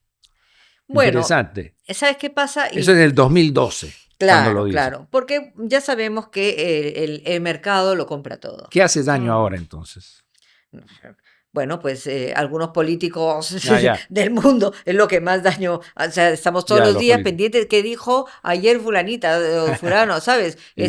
[SPEAKER 2] Bueno,
[SPEAKER 1] Interesante.
[SPEAKER 2] ¿sabes qué pasa?
[SPEAKER 1] Eso es en el 2012, cuando lo
[SPEAKER 2] Claro,
[SPEAKER 1] dice.
[SPEAKER 2] claro, porque ya sabemos que el mercado lo compra todo.
[SPEAKER 1] ¿Qué hace daño
[SPEAKER 3] Mm.
[SPEAKER 1] ahora entonces?
[SPEAKER 2] Bueno, pues algunos políticos
[SPEAKER 1] Ah, ya,
[SPEAKER 2] del mundo es lo que más daño, o sea, estamos todos
[SPEAKER 1] ya,
[SPEAKER 2] los
[SPEAKER 1] los
[SPEAKER 2] días
[SPEAKER 1] políticos.
[SPEAKER 2] pendientes de qué dijo ayer fulanita o fulano, ¿sabes?
[SPEAKER 1] Ya.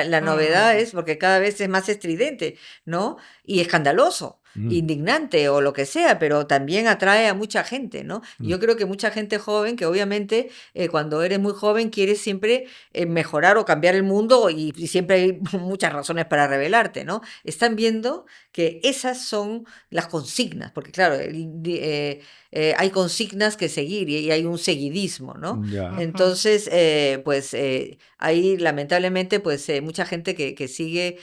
[SPEAKER 2] La novedad
[SPEAKER 3] Mm.
[SPEAKER 2] es porque cada vez es más estridente, ¿no? Y escandaloso,
[SPEAKER 1] Mm,
[SPEAKER 2] indignante o lo que sea, pero también atrae a mucha gente, ¿no? Y
[SPEAKER 1] mm,
[SPEAKER 2] yo creo que mucha gente joven, que obviamente cuando eres muy joven quieres siempre mejorar o cambiar el mundo y siempre hay muchas razones para rebelarte, ¿no? Están viendo que esas son las consignas, porque claro, hay consignas que seguir y hay un seguidismo, ¿no?
[SPEAKER 1] ya.
[SPEAKER 3] Ujú.
[SPEAKER 2] Entonces, pues hay lamentablemente pues mucha gente que sigue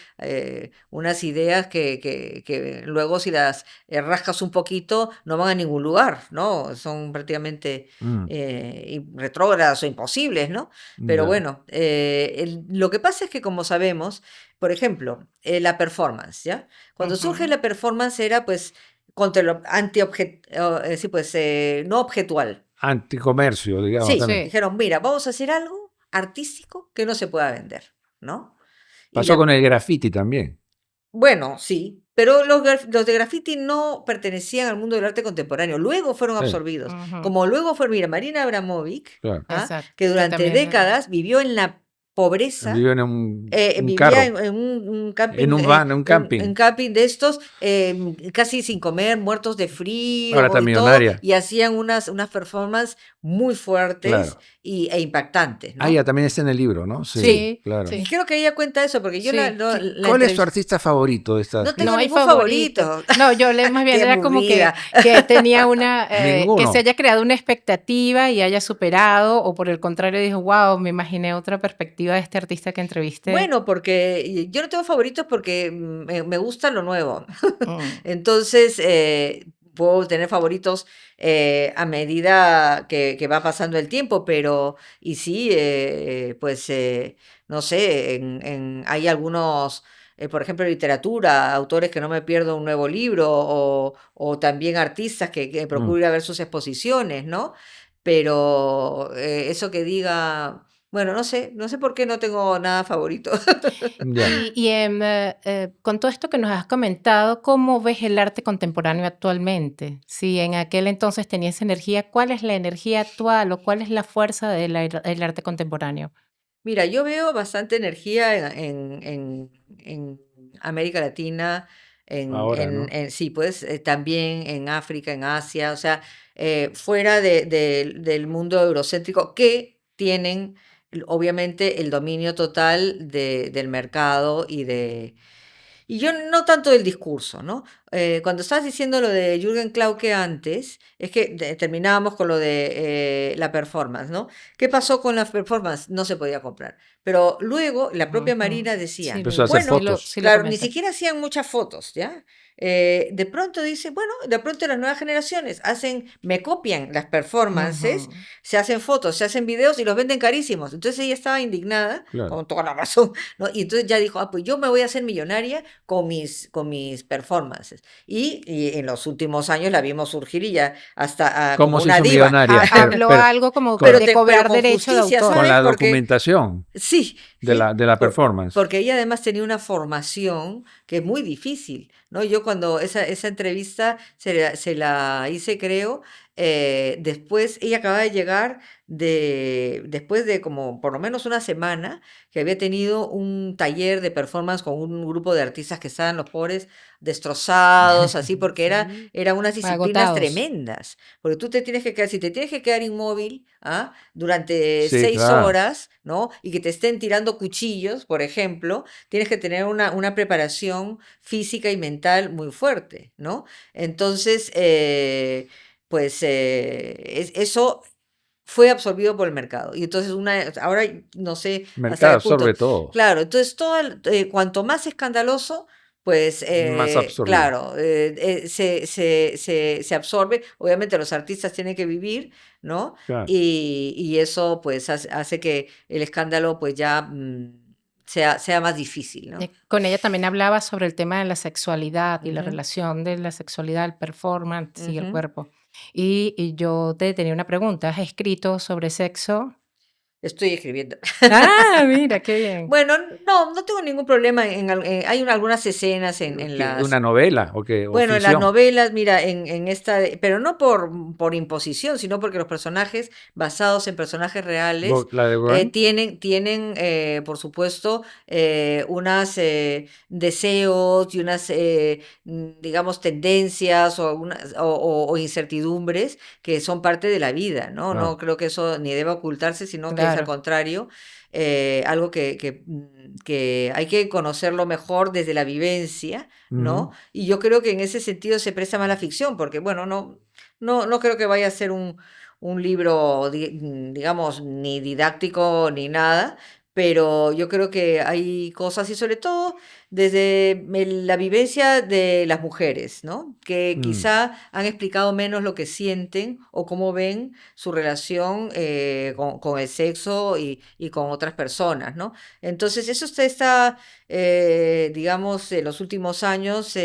[SPEAKER 2] unas ideas que luego si las rascas un poquito no van a ningún lugar, ¿no? Son prácticamente
[SPEAKER 1] Mm,
[SPEAKER 2] retrógradas o imposibles, ¿no? Pero
[SPEAKER 1] ya.
[SPEAKER 2] bueno, lo que pasa es que como sabemos, por ejemplo, la performance, ¿ya? Cuando surge
[SPEAKER 3] Ujú.
[SPEAKER 2] la performance era pues contra lo sí, pues no objetual.
[SPEAKER 1] Anticomercio, digamos
[SPEAKER 2] Sí,
[SPEAKER 1] también.
[SPEAKER 3] Sí.
[SPEAKER 2] dijeron, mira, vamos a hacer algo artístico que no se pueda vender, ¿no? Y
[SPEAKER 1] Pasó
[SPEAKER 2] la,
[SPEAKER 1] con el graffiti también.
[SPEAKER 2] bueno, sí, pero los de graffiti no pertenecían al mundo del arte contemporáneo, luego fueron
[SPEAKER 1] Sí,
[SPEAKER 2] absorbidos,
[SPEAKER 3] Ujú.
[SPEAKER 2] como luego fue, mira, Marina Abramovic,
[SPEAKER 1] claro.
[SPEAKER 2] que
[SPEAKER 3] Exacto, que
[SPEAKER 2] durante
[SPEAKER 3] también.
[SPEAKER 2] décadas vivió en la pobreza.
[SPEAKER 1] Vive en un
[SPEAKER 2] Vivía
[SPEAKER 1] carro,
[SPEAKER 2] en un camping,
[SPEAKER 1] en un van, en un
[SPEAKER 2] en
[SPEAKER 1] camping.
[SPEAKER 2] camping de estos, casi sin comer, muertos de
[SPEAKER 1] Ahora está
[SPEAKER 2] frío y todo,
[SPEAKER 1] millonaria,
[SPEAKER 2] y hacían unas performances muy fuertes
[SPEAKER 1] claro.
[SPEAKER 2] e impactantes,
[SPEAKER 1] Ah,
[SPEAKER 2] ¿no?
[SPEAKER 1] ya también está en el libro, ¿no? Sí,
[SPEAKER 2] Sí,
[SPEAKER 3] Sí,
[SPEAKER 1] claro.
[SPEAKER 2] y
[SPEAKER 3] sí,
[SPEAKER 2] creo que ella cuenta eso, porque yo
[SPEAKER 3] sí.
[SPEAKER 2] la
[SPEAKER 1] ¿Cuál es tu
[SPEAKER 2] entrevisté.
[SPEAKER 1] artista favorito de estas?
[SPEAKER 2] No tengo
[SPEAKER 3] No hay
[SPEAKER 2] ningún
[SPEAKER 3] favorito.
[SPEAKER 2] favorito.
[SPEAKER 3] No, yo más bien
[SPEAKER 2] Qué
[SPEAKER 3] era como
[SPEAKER 2] aburrida.
[SPEAKER 3] que tenía una, que se
[SPEAKER 1] Ninguno.
[SPEAKER 3] haya creado una expectativa y haya superado, o por el contrario dijo, wow, me imaginé otra perspectiva de este artista que entrevisté.
[SPEAKER 2] Bueno, porque yo no tengo favoritos porque me gusta lo nuevo.
[SPEAKER 3] Mm.
[SPEAKER 2] Entonces, puedo tener favoritos a medida que va pasando el tiempo, pero, y sí, pues, no sé, hay algunos, por ejemplo, literatura, autores que no me pierdo un nuevo libro, o también artistas que
[SPEAKER 1] Mm,
[SPEAKER 2] procuro ir a ver sus exposiciones, ¿no? Pero eso que diga, bueno, no sé por qué no tengo nada favorito.
[SPEAKER 1] ya.
[SPEAKER 3] Con todo esto que nos has comentado, ¿cómo ves el arte contemporáneo actualmente? Si en aquel entonces tenías energía, ¿cuál es la energía actual o cuál es la fuerza del arte contemporáneo?
[SPEAKER 2] Mira, yo veo bastante energía en América Latina,
[SPEAKER 1] Ahora, ¿no?
[SPEAKER 2] sí, pues también en África, en Asia, o sea, fuera del mundo eurocéntrico, que tienen obviamente el dominio total del mercado y yo no tanto del discurso, ¿no? Cuando estabas diciendo lo de Jürgen Klauke antes, es que terminábamos con lo de la performance, ¿no? ¿Qué pasó con la performance? No se podía comprar. Pero luego la propia
[SPEAKER 3] Ujú.
[SPEAKER 2] Marina
[SPEAKER 3] Sí,
[SPEAKER 2] decía,
[SPEAKER 1] Empezó a hacer
[SPEAKER 2] bueno,
[SPEAKER 1] fotos.
[SPEAKER 3] sí lo
[SPEAKER 2] claro, ni
[SPEAKER 3] comenta.
[SPEAKER 2] siquiera hacían muchas fotos, ¿ya? De pronto dice, bueno, de pronto las nuevas generaciones me copian las performances,
[SPEAKER 3] Ujú.
[SPEAKER 2] se hacen fotos, se hacen videos y los venden carísimos. Entonces ella estaba indignada,
[SPEAKER 1] Claro.
[SPEAKER 2] con toda la razón, ¿no? Y entonces ya dijo, ah, pues yo me voy a hacer millonaria con mis performances. Y en los últimos años la vimos surgir y ya hasta
[SPEAKER 1] ¿Cómo
[SPEAKER 2] como
[SPEAKER 1] se
[SPEAKER 2] una
[SPEAKER 1] hizo
[SPEAKER 2] diva,
[SPEAKER 1] millonaria?
[SPEAKER 3] Habló algo como de
[SPEAKER 2] pero
[SPEAKER 3] cobrar
[SPEAKER 2] con
[SPEAKER 3] derecho de
[SPEAKER 2] justicia,
[SPEAKER 3] autor.
[SPEAKER 1] Con
[SPEAKER 2] ¿sabes?
[SPEAKER 1] la
[SPEAKER 2] Porque
[SPEAKER 1] documentación
[SPEAKER 2] sí,
[SPEAKER 1] de
[SPEAKER 2] sí,
[SPEAKER 1] la performance.
[SPEAKER 2] porque ella además tenía una formación que es muy difícil, ¿no? Yo cuando esa entrevista se la hice, creo, después ella acababa de llegar después de como por lo menos una semana que había tenido un taller de performance con un grupo de artistas que estaban los pobres destrozados, así, porque
[SPEAKER 3] Sí.
[SPEAKER 2] eran unas disciplinas
[SPEAKER 3] Agotados.
[SPEAKER 2] tremendas, porque tú te tienes que quedar, si te tienes que quedar inmóvil, ¿ah? Durante
[SPEAKER 1] Sí,
[SPEAKER 2] seis
[SPEAKER 1] claro.
[SPEAKER 2] horas, ¿no? Y que te estén tirando cuchillos, por ejemplo, tienes que tener una preparación física y mental muy fuerte, ¿no? Entonces, pues eso fue absorbido por el mercado. Y entonces ahora no sé hasta
[SPEAKER 1] Mercado
[SPEAKER 2] qué punto.
[SPEAKER 1] absorbe todo.
[SPEAKER 2] Claro, entonces cuanto más escandaloso, pues
[SPEAKER 1] Más absorbido.
[SPEAKER 2] claro, se absorbe. Obviamente los artistas tienen que vivir, ¿no?
[SPEAKER 1] Claro.
[SPEAKER 2] Y eso pues hace que el escándalo pues ya sea más difícil, ¿no?
[SPEAKER 3] Con ella también hablaba sobre el tema de la sexualidad y la
[SPEAKER 2] Ujú,
[SPEAKER 3] relación de la sexualidad, el performance y el
[SPEAKER 2] ujú.
[SPEAKER 3] cuerpo. Y yo te tenía una pregunta, ¿has escrito sobre sexo?
[SPEAKER 2] Estoy escribiendo.
[SPEAKER 3] Ah, mira, qué bien.
[SPEAKER 2] Bueno, no tengo ningún problema hay algunas escenas en
[SPEAKER 1] ¿Qué,
[SPEAKER 2] las
[SPEAKER 1] una novela o qué? ¿O
[SPEAKER 2] bueno, en las
[SPEAKER 1] ficción?
[SPEAKER 2] novelas, mira, en esta, pero no por imposición, sino porque los personajes basados en personajes reales
[SPEAKER 1] ¿La de Gauguin?
[SPEAKER 2] tienen por supuesto, unas deseos y unas, digamos, tendencias o incertidumbres que son parte de la vida, ¿no?
[SPEAKER 1] Claro.
[SPEAKER 2] No creo que eso ni deba ocultarse, sino que es al
[SPEAKER 3] Claro.
[SPEAKER 2] contrario, algo que hay que conocerlo mejor desde la vivencia, ¿no?
[SPEAKER 1] Ujú.
[SPEAKER 2] Y yo creo que en ese sentido se presta más la ficción, porque bueno, no creo que vaya a ser un libro, digamos, ni didáctico ni nada, pero yo creo que hay cosas, y sobre todo desde la vivencia de las mujeres, ¿no? Que
[SPEAKER 1] Mm,
[SPEAKER 2] quizá han explicado menos lo que sienten o cómo ven su relación con el sexo y con otras personas, ¿no? Entonces, eso usted está digamos, en los últimos años,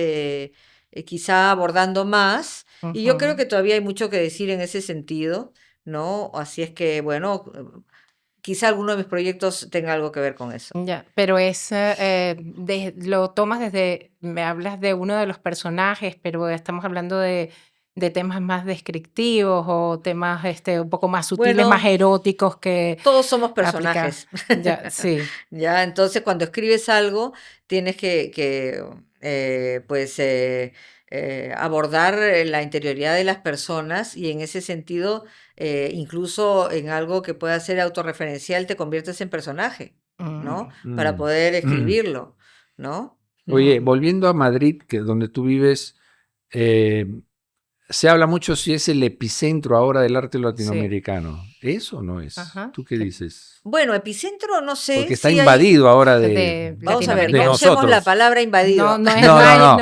[SPEAKER 2] quizá abordando más, y yo creo
[SPEAKER 3] Ujú.
[SPEAKER 2] que todavía hay mucho que decir en ese sentido, ¿no? Así es que, bueno, quizá alguno de mis proyectos tenga algo que ver con eso.
[SPEAKER 3] Ya, pero lo tomas desde, me hablas de uno de los personajes, pero estamos hablando de de temas más descriptivos o temas un poco más sutiles, más
[SPEAKER 2] Bueno,
[SPEAKER 3] eróticos que
[SPEAKER 2] todos somos
[SPEAKER 3] aplicar.
[SPEAKER 2] personajes.
[SPEAKER 3] Ya, sí.
[SPEAKER 2] Ya, entonces cuando escribes algo tienes que abordar la interioridad de las personas y en ese sentido, incluso en algo que pueda ser autorreferencial, te conviertes en personaje, ¿no? Para
[SPEAKER 1] Mm.
[SPEAKER 2] poder escribirlo, ¿no?
[SPEAKER 1] Oye, volviendo a Madrid, que donde tú vives, eh, se habla mucho si es el epicentro ahora del arte
[SPEAKER 3] Sí.
[SPEAKER 1] latinoamericano. ¿Es o no es?
[SPEAKER 3] Ajá.
[SPEAKER 1] ¿Tú qué dices?
[SPEAKER 2] Bueno, epicentro, no sé
[SPEAKER 1] Porque está
[SPEAKER 2] si hay.
[SPEAKER 1] invadido ahora
[SPEAKER 3] De
[SPEAKER 2] Vamos a ver,
[SPEAKER 1] de
[SPEAKER 2] no
[SPEAKER 3] latinoamericanos.
[SPEAKER 2] usemos la
[SPEAKER 1] nosotros.
[SPEAKER 2] palabra
[SPEAKER 3] No,
[SPEAKER 2] invadido.
[SPEAKER 3] no es
[SPEAKER 1] No, no,
[SPEAKER 3] mal,
[SPEAKER 1] no.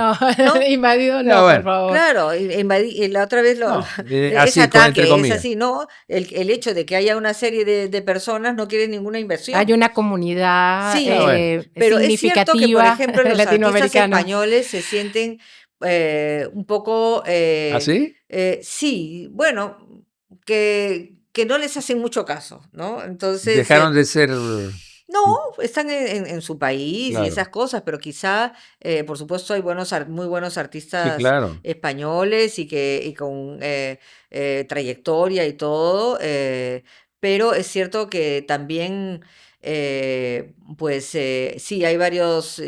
[SPEAKER 3] no.
[SPEAKER 2] ¿No?
[SPEAKER 3] Invadido
[SPEAKER 1] Ya,
[SPEAKER 3] no, por
[SPEAKER 1] bueno,
[SPEAKER 3] favor.
[SPEAKER 2] Claro, la otra vez
[SPEAKER 1] no,
[SPEAKER 2] es
[SPEAKER 1] así, entre
[SPEAKER 2] ataque, es
[SPEAKER 1] comillas.
[SPEAKER 2] así, ¿no? El hecho de que haya una serie de personas no quiere ninguna
[SPEAKER 3] Hay
[SPEAKER 2] inversión.
[SPEAKER 3] una comunidad
[SPEAKER 1] Ah,
[SPEAKER 2] Sí,
[SPEAKER 1] bueno.
[SPEAKER 2] pero es cierto que, por
[SPEAKER 3] significativa
[SPEAKER 2] ejemplo,
[SPEAKER 3] de
[SPEAKER 2] los artistas
[SPEAKER 3] latinoamericanos.
[SPEAKER 2] españoles se sienten un poco,
[SPEAKER 1] ¿Así?
[SPEAKER 2] sí, bueno, que no les hacen mucho caso, ¿no? Entonces,
[SPEAKER 1] Dejaron de ser.
[SPEAKER 2] no, están en su país y
[SPEAKER 1] Claro.
[SPEAKER 2] esas cosas, pero quizá, por supuesto, hay muy buenos
[SPEAKER 1] Sí,
[SPEAKER 2] artistas
[SPEAKER 1] claro.
[SPEAKER 2] españoles y con trayectoria y todo, pero es cierto que también, sí, hay varios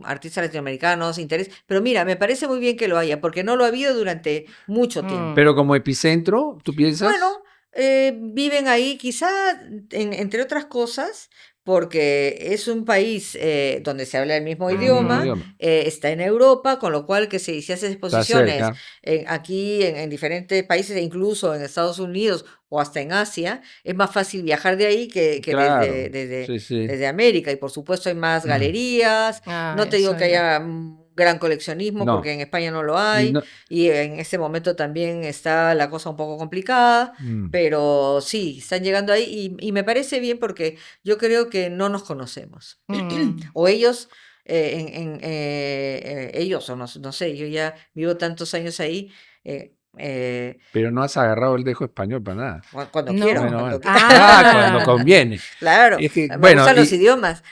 [SPEAKER 2] artistas latinoamericanos, interés, pero mira, me parece muy bien que lo haya, porque no lo ha habido durante mucho
[SPEAKER 3] Mm,
[SPEAKER 2] tiempo.
[SPEAKER 1] Pero como epicentro, ¿tú piensas?
[SPEAKER 2] Bueno, viven ahí quizá, entre otras cosas, porque es un país donde se habla el mismo
[SPEAKER 1] El mismo
[SPEAKER 2] idioma,
[SPEAKER 1] idioma.
[SPEAKER 2] está en Europa, con lo cual que si haces
[SPEAKER 1] Está
[SPEAKER 2] exposiciones
[SPEAKER 1] cerca.
[SPEAKER 2] aquí en diferentes países, e incluso en Estados Unidos o hasta en Asia, es más fácil viajar de ahí que
[SPEAKER 1] Claro. Sí, sí.
[SPEAKER 2] desde América. Y por supuesto hay más galerías, no te digo
[SPEAKER 3] eso
[SPEAKER 2] que
[SPEAKER 3] ya.
[SPEAKER 2] haya gran coleccionismo, porque
[SPEAKER 1] No.
[SPEAKER 2] en España no lo
[SPEAKER 1] Y
[SPEAKER 2] hay.
[SPEAKER 1] no.
[SPEAKER 2] Y en ese momento también está la cosa un poco complicada,
[SPEAKER 1] Mm.
[SPEAKER 2] pero sí, están llegando ahí y me parece bien porque yo creo que no nos conocemos.
[SPEAKER 3] Mm,
[SPEAKER 2] O ellos, ellos, o no sé, yo ya vivo tantos años ahí,
[SPEAKER 1] Pero no has agarrado el dejo español para nada.
[SPEAKER 2] cuando quiero,
[SPEAKER 3] no.
[SPEAKER 1] Bueno, bueno. Cuando
[SPEAKER 3] Ah,
[SPEAKER 1] conviene.
[SPEAKER 2] claro,
[SPEAKER 1] Es que,
[SPEAKER 2] me
[SPEAKER 1] bueno,
[SPEAKER 2] gustan los
[SPEAKER 1] y
[SPEAKER 2] idiomas.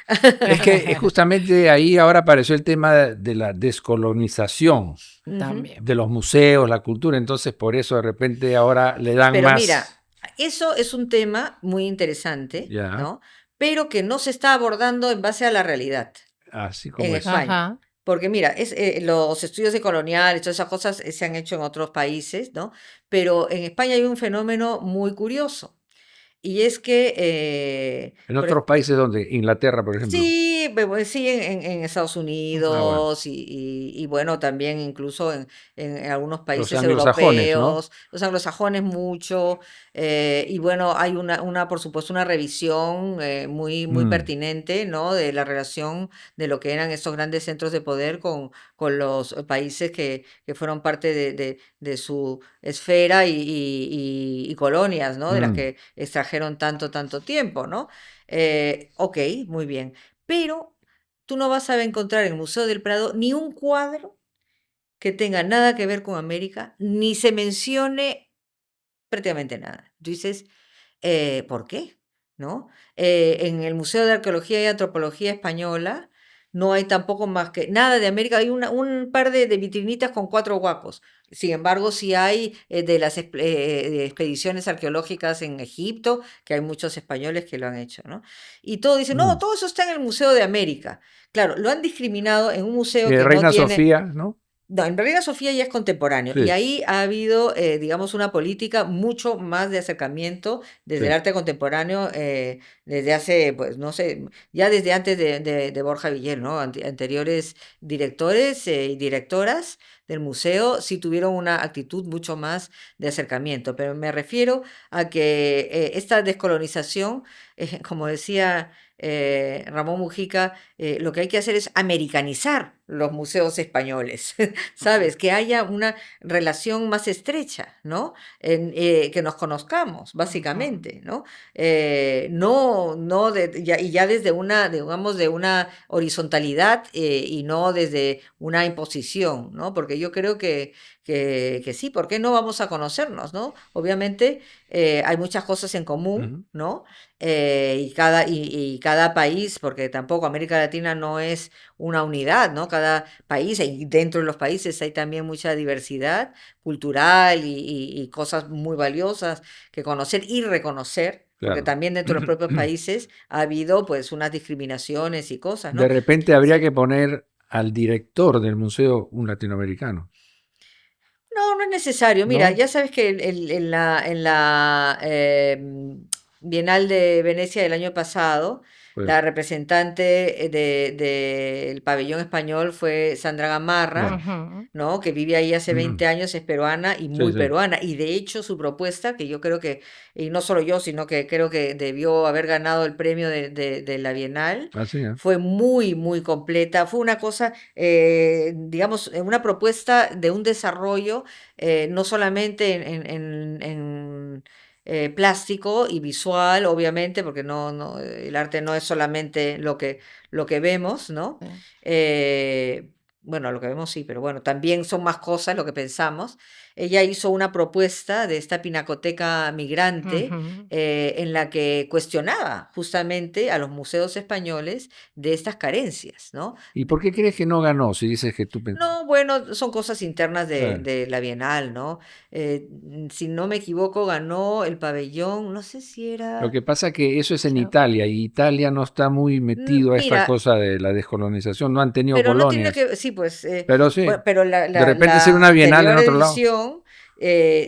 [SPEAKER 1] es que justamente ahí ahora apareció el tema de la descolonización
[SPEAKER 2] Ujú.
[SPEAKER 3] también.
[SPEAKER 1] de los museos, la cultura, entonces por eso de repente ahora le dan
[SPEAKER 2] Pero mira,
[SPEAKER 1] más,
[SPEAKER 2] eso es un tema muy interesante,
[SPEAKER 1] ya,
[SPEAKER 2] ¿no? Pero que no se está abordando en base a la realidad
[SPEAKER 1] así
[SPEAKER 2] en
[SPEAKER 1] como es.
[SPEAKER 2] España.
[SPEAKER 3] Ajá.
[SPEAKER 2] Porque mira, los estudios de coloniales, todas esas cosas se han hecho en otros países, ¿no? Pero en España hay un fenómeno muy curioso. Y es que,
[SPEAKER 1] En otros países donde, Inglaterra, por ejemplo.
[SPEAKER 2] sí, sí, en Estados
[SPEAKER 1] Ah, bueno,
[SPEAKER 2] Unidos y bueno, también incluso en algunos
[SPEAKER 1] los
[SPEAKER 2] países
[SPEAKER 1] anglosajones, ¿no?
[SPEAKER 2] europeos, los anglosajones mucho, y bueno, hay por supuesto, una revisión muy
[SPEAKER 1] Mm,
[SPEAKER 2] pertinente, ¿no? De la relación de lo que eran estos grandes centros de poder con los países que fueron parte de su esfera y colonias, ¿no? De las
[SPEAKER 1] mm.
[SPEAKER 2] que extrajeron tanto tiempo, ¿no? Ok, muy bien. Pero tú no vas a encontrar en el Museo del Prado ni un cuadro que tenga nada que ver con América, ni se mencione prácticamente nada. Tú dices, ¿por qué? ¿No? En el Museo de Arqueología y Antropología Española no hay tampoco más que nada de América. Hay un par de vitrinitas con cuatro guacos. Sin embargo, sí hay de las de expediciones arqueológicas en Egipto, que hay muchos españoles que lo han hecho, ¿no? Y todo dice, no,
[SPEAKER 1] Mm.
[SPEAKER 2] todo eso está en el Museo de América. Claro, lo han discriminado en un museo que no
[SPEAKER 1] Reina
[SPEAKER 2] tiene,
[SPEAKER 1] Sofía, ¿no?
[SPEAKER 2] no, en realidad Sofía ya es contemporáneo y
[SPEAKER 1] Sí,
[SPEAKER 2] ahí ha habido, digamos, una política mucho más de acercamiento desde el
[SPEAKER 1] sí.
[SPEAKER 2] arte contemporáneo, desde hace, pues, no sé, ya desde antes de Borja Villel, ¿no? Anteriores directores y directoras del museo sí tuvieron una actitud mucho más de acercamiento, pero me refiero a que esta descolonización, como decía Ramón Mujica, lo que hay que hacer es americanizar los museos españoles. ¿Sabes? Que haya una relación más estrecha, ¿no? Que nos conozcamos,
[SPEAKER 3] Ujú.
[SPEAKER 2] básicamente, ¿no? Y ya desde digamos, de una horizontalidad y no desde una imposición, ¿no? Porque porque yo creo que sí, ¿por qué no vamos a conocernos, ¿no? Obviamente hay muchas cosas en común,
[SPEAKER 1] Ujú.
[SPEAKER 2] ¿no? Y cada país, porque tampoco América Latina no es una unidad, ¿no? Cada país, y dentro de los países hay también mucha diversidad cultural y cosas muy valiosas que conocer y reconocer, porque
[SPEAKER 1] Claro.
[SPEAKER 2] también dentro de los propios países ha habido pues unas discriminaciones y cosas,
[SPEAKER 1] De
[SPEAKER 2] ¿no?
[SPEAKER 1] repente habría
[SPEAKER 2] Sí.
[SPEAKER 1] que poner al director del museo un latinoamericano,
[SPEAKER 2] No, no es necesario. Mira,
[SPEAKER 1] ¿no?
[SPEAKER 2] ya sabes que en la Bienal de Venecia del año pasado,
[SPEAKER 1] Pues,
[SPEAKER 2] la representante del pabellón español fue Sandra Gamarra,
[SPEAKER 1] ya.
[SPEAKER 3] Ujú.
[SPEAKER 2] ¿no? Que vive ahí hace 20 años, es peruana y
[SPEAKER 1] Sí,
[SPEAKER 2] muy
[SPEAKER 1] sí.
[SPEAKER 2] peruana. Y de hecho su propuesta, que yo creo que, y no solo yo, sino que creo que debió haber ganado el premio de la Bienal,
[SPEAKER 1] Así, ¿eh?
[SPEAKER 2] fue muy, muy completa. Fue una cosa, digamos, una propuesta de un desarrollo, no solamente en plástico y visual, obviamente, porque el arte no es solamente lo que vemos, ¿no?
[SPEAKER 3] Sí.
[SPEAKER 2] Eh, bueno, lo que vemos sí, pero bueno, también son más cosas lo que pensamos. Ella hizo una propuesta de esta pinacoteca migrante
[SPEAKER 3] Ujú.
[SPEAKER 2] en la que cuestionaba justamente a los museos españoles de estas carencias, ¿no?
[SPEAKER 1] ¿Y por qué crees que no ganó si dices que tú...
[SPEAKER 2] No, bueno, son cosas internas
[SPEAKER 1] Eh,
[SPEAKER 2] de la Bienal, ¿no? Si no me equivoco, ganó el pabellón, no sé si
[SPEAKER 1] Lo
[SPEAKER 2] era...
[SPEAKER 1] que pasa que eso es en
[SPEAKER 3] Creo-
[SPEAKER 1] Italia y Italia no está muy metido a esta
[SPEAKER 2] Mira,
[SPEAKER 1] cosa de la descolonización, no han tenido
[SPEAKER 2] pero no tiene
[SPEAKER 1] colonias,
[SPEAKER 2] que, sí, pues,
[SPEAKER 1] pero sí,
[SPEAKER 2] bueno, pero
[SPEAKER 1] de repente hacer
[SPEAKER 2] la
[SPEAKER 1] una bienal en
[SPEAKER 2] anterior
[SPEAKER 1] otro lado.
[SPEAKER 2] edición,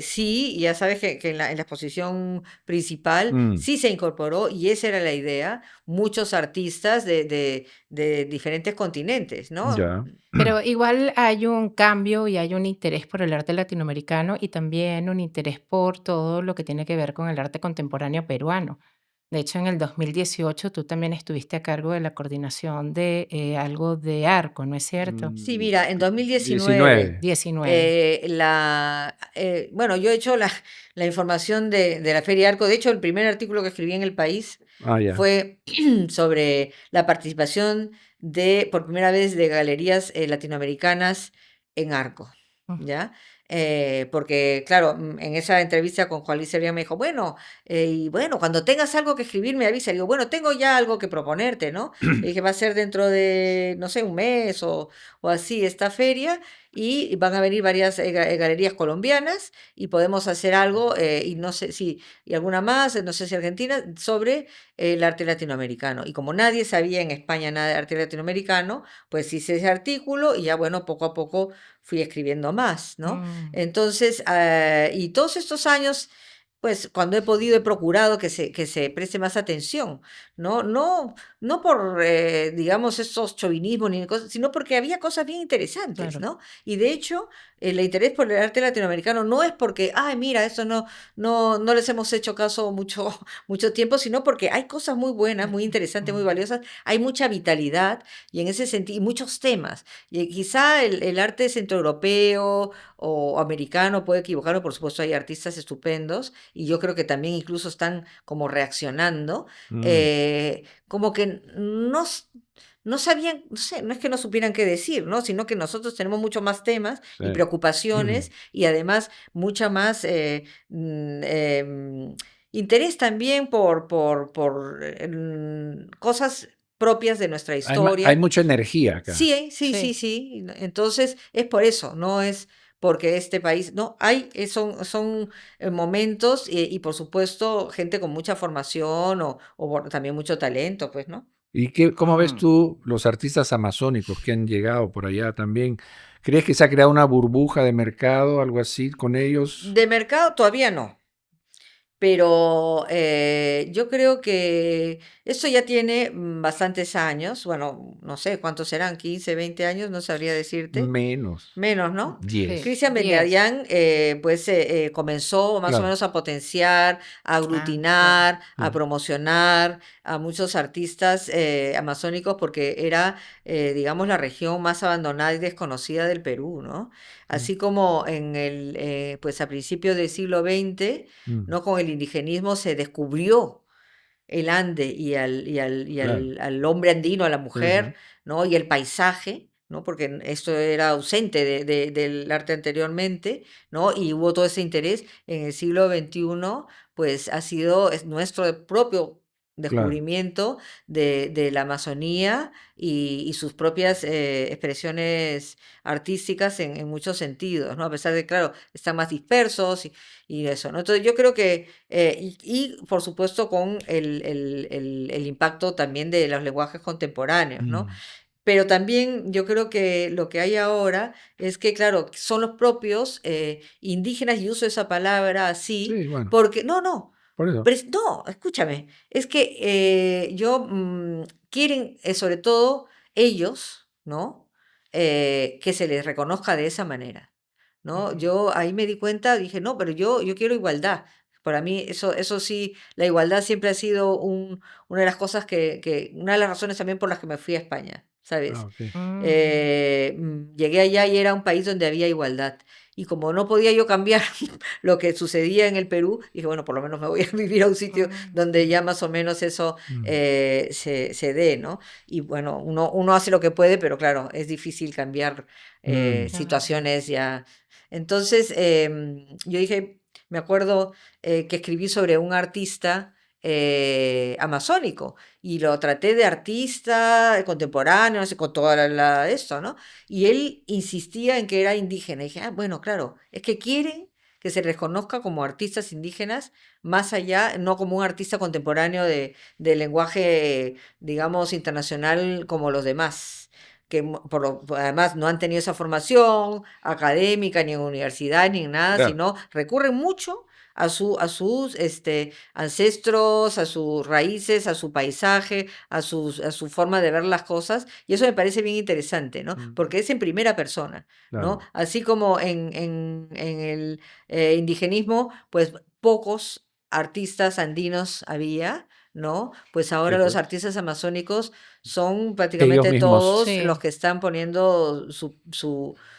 [SPEAKER 2] sí, y ya sabes que en la exposición principal
[SPEAKER 1] Mm,
[SPEAKER 2] sí se incorporó, y esa era la idea, muchos artistas de diferentes continentes, ¿no?
[SPEAKER 1] ya.
[SPEAKER 3] Pero igual hay un cambio y hay un interés por el arte latinoamericano y también un interés por todo lo que tiene que ver con el arte contemporáneo peruano. De hecho, en el 2018 tú también estuviste a cargo de la coordinación de algo de Arco, ¿no es cierto?
[SPEAKER 2] Sí,
[SPEAKER 1] Mm,
[SPEAKER 2] mira, en 2019,
[SPEAKER 1] 19.
[SPEAKER 3] 19.
[SPEAKER 2] bueno, yo he hecho la información de la Feria Arco. De hecho, el primer artículo que escribí en El País
[SPEAKER 1] Ah, ya.
[SPEAKER 2] fue sobre la participación por primera vez de galerías latinoamericanas en Arco,
[SPEAKER 3] Mm.
[SPEAKER 2] ¿ya? Porque, claro, en esa entrevista con Juan Luis Sevilla me dijo, bueno, y bueno, cuando tengas algo que escribir me avisa. Le digo, bueno, tengo ya algo que proponerte, ¿no? Le dije, va a ser dentro de, no sé, un mes o así esta feria y van a venir varias galerías colombianas y podemos hacer algo, y no sé si, y alguna más, no sé si Argentina, sobre el arte latinoamericano. Y como nadie sabía en España nada de arte latinoamericano, pues hice ese artículo y ya bueno, poco a poco fui escribiendo más, ¿no?
[SPEAKER 3] Mm.
[SPEAKER 2] Entonces, y todos estos años... Pues cuando he podido he procurado que se preste más atención, ¿no? No por, digamos, estos chauvinismos ni cosas, sino porque había cosas bien interesantes,
[SPEAKER 3] Claro.
[SPEAKER 2] ¿no? Y de hecho, el interés por el arte latinoamericano no es porque, ay, mira, eso no les hemos hecho caso mucho, mucho tiempo, sino porque hay cosas muy buenas, muy interesantes, muy
[SPEAKER 3] Mm.
[SPEAKER 2] valiosas, hay mucha vitalidad y en ese sentido, y muchos temas. Y quizá el arte centroeuropeo o americano puede equivocarlo, por supuesto hay artistas estupendos y yo creo que también incluso están como reaccionando,
[SPEAKER 1] Mm,
[SPEAKER 2] como que no sabían, no sé, no es que no supieran qué decir, ¿no? Sino que nosotros tenemos mucho más temas
[SPEAKER 1] sí.
[SPEAKER 2] y preocupaciones y además mucha más interés también por cosas propias de nuestra
[SPEAKER 1] Hay
[SPEAKER 2] historia.
[SPEAKER 1] mucha energía acá.
[SPEAKER 2] Sí, sí, sí,
[SPEAKER 3] Sí.
[SPEAKER 2] sí. Entonces es por eso, no es porque este país, no, hay, son momentos y por supuesto gente con mucha formación también mucho talento, pues, ¿no?
[SPEAKER 1] ¿Y qué, cómo ves
[SPEAKER 3] Mm.
[SPEAKER 1] tú los artistas amazónicos que han llegado por allá también? ¿Crees que se ha creado una burbuja de mercado, algo así, con ellos?
[SPEAKER 2] De mercado todavía no. Pero yo creo que esto ya tiene bastantes años, bueno, no sé cuántos serán, 15, 20 años, no sabría decirte.
[SPEAKER 1] Menos.
[SPEAKER 2] Menos, ¿no?
[SPEAKER 1] 10.
[SPEAKER 3] Sí,
[SPEAKER 2] Cristian
[SPEAKER 3] 10.
[SPEAKER 2] Bediadian, pues comenzó más o
[SPEAKER 1] Claro.
[SPEAKER 2] menos a potenciar, a
[SPEAKER 3] Ah, claro.
[SPEAKER 2] aglutinar, a
[SPEAKER 1] Mm,
[SPEAKER 2] promocionar a muchos artistas amazónicos porque era, digamos, la región más abandonada y desconocida del Perú, ¿no?
[SPEAKER 1] mm,
[SPEAKER 2] Así como pues a principios del siglo XX,
[SPEAKER 1] mm,
[SPEAKER 2] ¿no? Con el indigenismo se descubrió el Ande
[SPEAKER 1] claro.
[SPEAKER 2] al hombre andino, a la
[SPEAKER 1] Sí, sí.
[SPEAKER 2] mujer, ¿no? Y el paisaje, ¿no? Porque esto era ausente del arte anteriormente, ¿no? Y hubo todo ese interés en el siglo XXI, pues es nuestro propio
[SPEAKER 1] Claro.
[SPEAKER 2] descubrimiento de la Amazonía y sus propias expresiones artísticas en muchos sentidos, ¿no? A pesar de, claro, están más dispersos y eso, ¿no? Entonces yo creo que, por supuesto con el impacto también de los lenguajes contemporáneos, ¿no?
[SPEAKER 1] Mm.
[SPEAKER 2] Pero también yo creo que lo que hay ahora es que, claro, son los propios indígenas, y uso esa palabra así,
[SPEAKER 1] Sí, bueno,
[SPEAKER 2] porque, no, no,
[SPEAKER 1] por eso.
[SPEAKER 2] no, escúchame, es que quieren, sobre todo ellos, ¿no? Que se les reconozca de esa manera, ¿no?
[SPEAKER 3] Ujú.
[SPEAKER 2] Yo ahí me di cuenta, dije, no, pero yo quiero igualdad. Para mí eso sí, la igualdad siempre ha sido una de las cosas una de las razones también por las que me fui a España,
[SPEAKER 1] Ah,
[SPEAKER 2] ¿sabes?
[SPEAKER 1] ok.
[SPEAKER 3] Mm.
[SPEAKER 2] Llegué allá y era un país donde había igualdad. Y como no podía yo cambiar lo que sucedía en el Perú, dije, bueno, por lo menos me voy a vivir a un sitio donde
[SPEAKER 3] Mm.
[SPEAKER 2] ya más o menos eso
[SPEAKER 1] Mm.
[SPEAKER 2] se dé, ¿no? Y bueno, uno hace lo que puede, pero claro, es difícil cambiar
[SPEAKER 1] Mm.
[SPEAKER 3] Claro.
[SPEAKER 2] situaciones ya. Entonces, yo dije, me acuerdo que escribí sobre un artista amazónico y lo traté de artista contemporáneo, no sé, con toda esto, ¿no? Y él insistía en que era indígena. Y dije, ah, bueno, claro, es que quieren que se les reconozca como artistas indígenas, más allá, no como un artista contemporáneo de lenguaje, digamos, internacional como los demás, que además no han tenido esa formación académica, ni en universidad, ni en nada,
[SPEAKER 1] Claro.
[SPEAKER 2] sino recurren mucho a sus ancestros, a sus raíces, a su paisaje, a su forma de ver las cosas, y eso me parece bien interesante, ¿no?
[SPEAKER 1] Mm.
[SPEAKER 2] Porque es en primera persona, ¿no?
[SPEAKER 1] Claro.
[SPEAKER 2] Así como en el indigenismo, pues pocos artistas andinos había, ¿no? Pues
[SPEAKER 1] Sí,
[SPEAKER 2] ahora los
[SPEAKER 1] pues.
[SPEAKER 2] artistas amazónicos son
[SPEAKER 1] Ellos
[SPEAKER 2] prácticamente
[SPEAKER 1] mismos.
[SPEAKER 2] todos los
[SPEAKER 3] Sí.
[SPEAKER 2] que están poniendo sus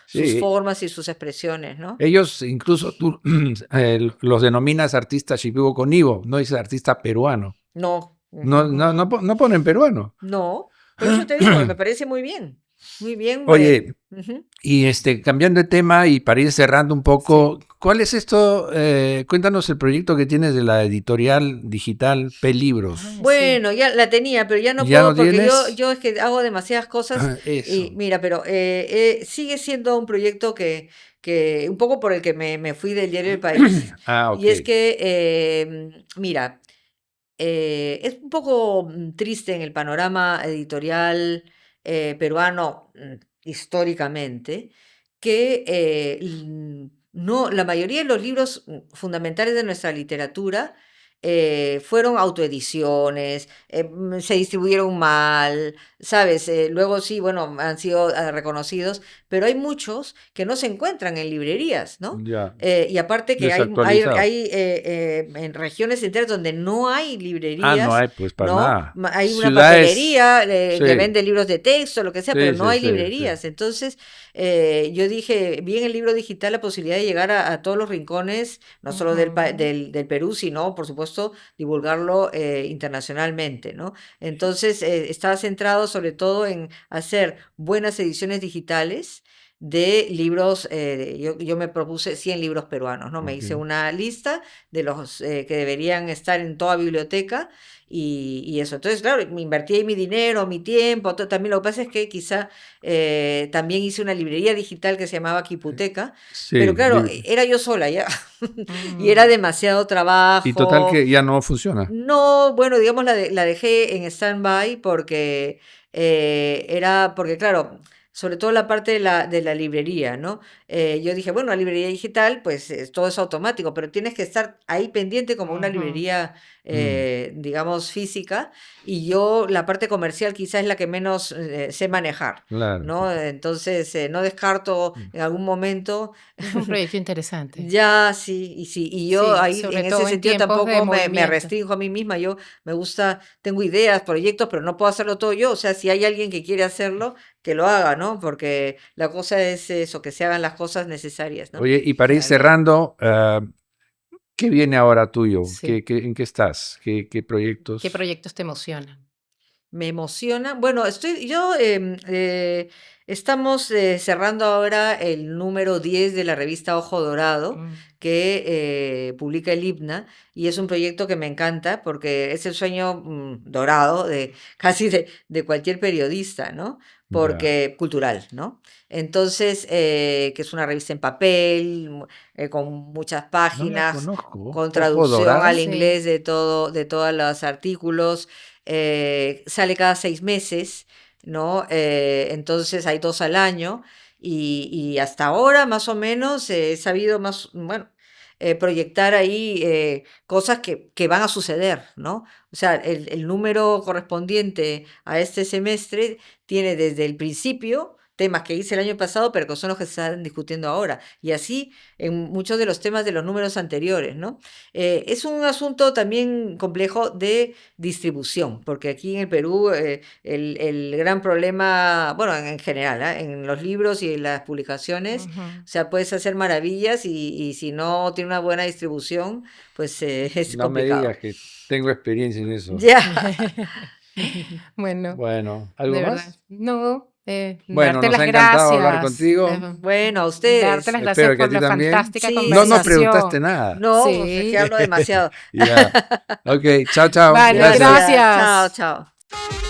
[SPEAKER 1] Sí,
[SPEAKER 2] formas y sus expresiones, ¿no?
[SPEAKER 1] ellos incluso tú los denominas artista Shipibo con Ivo, no dices artista peruano.
[SPEAKER 2] No,
[SPEAKER 1] No,
[SPEAKER 2] ujú,
[SPEAKER 1] no, no,
[SPEAKER 3] Ujú.
[SPEAKER 1] no ponen peruano.
[SPEAKER 2] no, por eso te digo, me parece muy bien, muy bien,
[SPEAKER 1] Oye,
[SPEAKER 2] ujú,
[SPEAKER 1] y cambiando de tema y para ir cerrando un
[SPEAKER 2] sí.
[SPEAKER 1] poco, ¿cuál es esto? Cuéntanos el proyecto que tienes de la editorial digital P Libros.
[SPEAKER 3] Ay, sí.
[SPEAKER 2] Bueno, ya la tenía, pero ya no
[SPEAKER 1] ¿Ya no
[SPEAKER 2] puedo porque yo,
[SPEAKER 1] tienes?
[SPEAKER 2] yo es que hago demasiadas cosas y
[SPEAKER 1] Eso.
[SPEAKER 2] mira, pero sigue siendo un proyecto que un poco por el que me fui del diario El País,
[SPEAKER 1] Ah,
[SPEAKER 2] y
[SPEAKER 1] ok.
[SPEAKER 2] es que, mira, es un poco triste en el panorama editorial peruano históricamente que no, la mayoría de los libros fundamentales de nuestra literatura fueron autoediciones, se distribuyeron mal, ¿sabes? Luego sí, bueno, han sido reconocidos, pero hay muchos que no se encuentran en librerías, ¿no?
[SPEAKER 1] Ya.
[SPEAKER 2] Y aparte que
[SPEAKER 1] Desactualizados.
[SPEAKER 2] en regiones enteras donde no hay
[SPEAKER 1] Ah, no
[SPEAKER 2] librerías,
[SPEAKER 1] hay, pues para
[SPEAKER 2] ¿no?
[SPEAKER 1] nada.
[SPEAKER 2] Hay una
[SPEAKER 1] Ciudades.
[SPEAKER 2] papelería que
[SPEAKER 1] Sí,
[SPEAKER 2] vende libros de texto, lo que sea, pero
[SPEAKER 1] sí,
[SPEAKER 2] no
[SPEAKER 1] sí,
[SPEAKER 2] hay
[SPEAKER 1] sí, sí.
[SPEAKER 2] librerías. Entonces, yo dije, vi en el libro digital la posibilidad de llegar a todos los rincones, no solo
[SPEAKER 3] Ujú.
[SPEAKER 2] del Perú, sino, por supuesto, divulgarlo internacionalmente, ¿no? Entonces, estaba centrado sobre todo en hacer buenas ediciones digitales de libros, yo me propuse 100 libros peruanos, ¿no? Me
[SPEAKER 1] Ok.
[SPEAKER 2] hice una lista de los que deberían estar en toda biblioteca y eso. Entonces, claro, me invertí ahí mi dinero, mi tiempo, también lo que pasa es que quizá también hice una librería digital que se llamaba Kiputeca, pero
[SPEAKER 1] Sí,
[SPEAKER 2] claro, era yo sola ya y era
[SPEAKER 3] Mm.
[SPEAKER 2] demasiado
[SPEAKER 1] y total
[SPEAKER 2] trabajo.
[SPEAKER 1] que ya no funciona.
[SPEAKER 2] No, bueno, digamos la dejé en stand-by porque porque claro, sobre todo la parte de la librería, ¿no? Yo dije, bueno, la librería digital, pues todo es automático, pero tienes que estar ahí pendiente como una
[SPEAKER 3] Ujú.
[SPEAKER 2] librería,
[SPEAKER 1] Mm,
[SPEAKER 2] digamos, física, y yo la parte comercial quizás es la que menos sé manejar,
[SPEAKER 1] claro.
[SPEAKER 2] ¿no? Entonces, no descarto
[SPEAKER 1] Mm.
[SPEAKER 2] en algún momento.
[SPEAKER 3] Es un proyecto interesante.
[SPEAKER 2] Ya, sí, y yo
[SPEAKER 3] Sí,
[SPEAKER 2] ahí en
[SPEAKER 3] sobre
[SPEAKER 2] ese
[SPEAKER 3] todo en
[SPEAKER 2] sentido
[SPEAKER 3] tiempos de
[SPEAKER 2] tampoco me
[SPEAKER 3] movimiento.
[SPEAKER 2] restringo a mí misma, yo me gusta, tengo ideas, proyectos, pero no puedo hacerlo todo yo, o sea, si hay alguien que quiere hacerlo, que lo haga, ¿no? Porque la cosa es eso, que se hagan las cosas necesarias, ¿no?
[SPEAKER 1] Oye, y para ir
[SPEAKER 2] Vale.
[SPEAKER 1] cerrando, ¿qué viene ahora tuyo?
[SPEAKER 3] Sí.
[SPEAKER 1] En qué estás? ¿Qué
[SPEAKER 3] ¿Qué
[SPEAKER 1] proyectos?
[SPEAKER 3] proyectos te emocionan?
[SPEAKER 2] me emociona. Bueno, estamos cerrando ahora el número 10 de la revista Ojo Dorado, que publica el IBNA, y es un proyecto que me encanta porque es el sueño dorado de casi de cualquier periodista, ¿no?
[SPEAKER 1] Ya.
[SPEAKER 2] Porque cultural, ¿no? Entonces, que es una revista en papel, con muchas
[SPEAKER 1] No la
[SPEAKER 2] páginas,
[SPEAKER 1] conozco.
[SPEAKER 2] con
[SPEAKER 1] Ojo
[SPEAKER 2] traducción
[SPEAKER 1] Dorado.
[SPEAKER 2] al
[SPEAKER 3] Sí.
[SPEAKER 2] inglés de todos los artículos. Sale cada 6 meses, ¿no? Entonces hay 2 al año y hasta ahora más o menos he sabido proyectar ahí cosas que van a suceder, ¿no? O sea, el número correspondiente a este semestre tiene desde el principio temas que hice el año pasado, pero que son los que se están discutiendo ahora. Y así en muchos de los temas de los números anteriores, ¿no? Es un asunto también complejo de distribución, porque aquí en el Perú el gran problema, bueno, en general, en los libros y en las publicaciones, o sea, puedes hacer maravillas y si no tiene una buena distribución, pues es
[SPEAKER 1] No me
[SPEAKER 2] complicado.
[SPEAKER 1] digas que tengo experiencia en eso.
[SPEAKER 2] Ya.
[SPEAKER 3] Bueno,
[SPEAKER 1] Bueno, ¿algo
[SPEAKER 3] de verdad.
[SPEAKER 1] más?
[SPEAKER 3] No,
[SPEAKER 1] Bueno,
[SPEAKER 3] darte
[SPEAKER 1] nos
[SPEAKER 3] las
[SPEAKER 1] ha encantado hablar
[SPEAKER 3] gracias.
[SPEAKER 1] contigo.
[SPEAKER 2] Bueno, a
[SPEAKER 3] Darte
[SPEAKER 2] ustedes.
[SPEAKER 3] las gracias
[SPEAKER 1] Espero que a
[SPEAKER 3] por
[SPEAKER 1] ti
[SPEAKER 3] la
[SPEAKER 1] también.
[SPEAKER 3] fantástica
[SPEAKER 2] Sí,
[SPEAKER 1] No nos
[SPEAKER 2] sí, sí.
[SPEAKER 1] preguntaste
[SPEAKER 3] conversación.
[SPEAKER 1] nada.
[SPEAKER 2] No, pues es
[SPEAKER 3] Sí.
[SPEAKER 2] que hablo demasiado.
[SPEAKER 1] Ya. Ok, chao, chao.
[SPEAKER 3] Vale,
[SPEAKER 2] Gracias.
[SPEAKER 1] Gracias.
[SPEAKER 2] Chao,
[SPEAKER 3] gracias.
[SPEAKER 2] chao.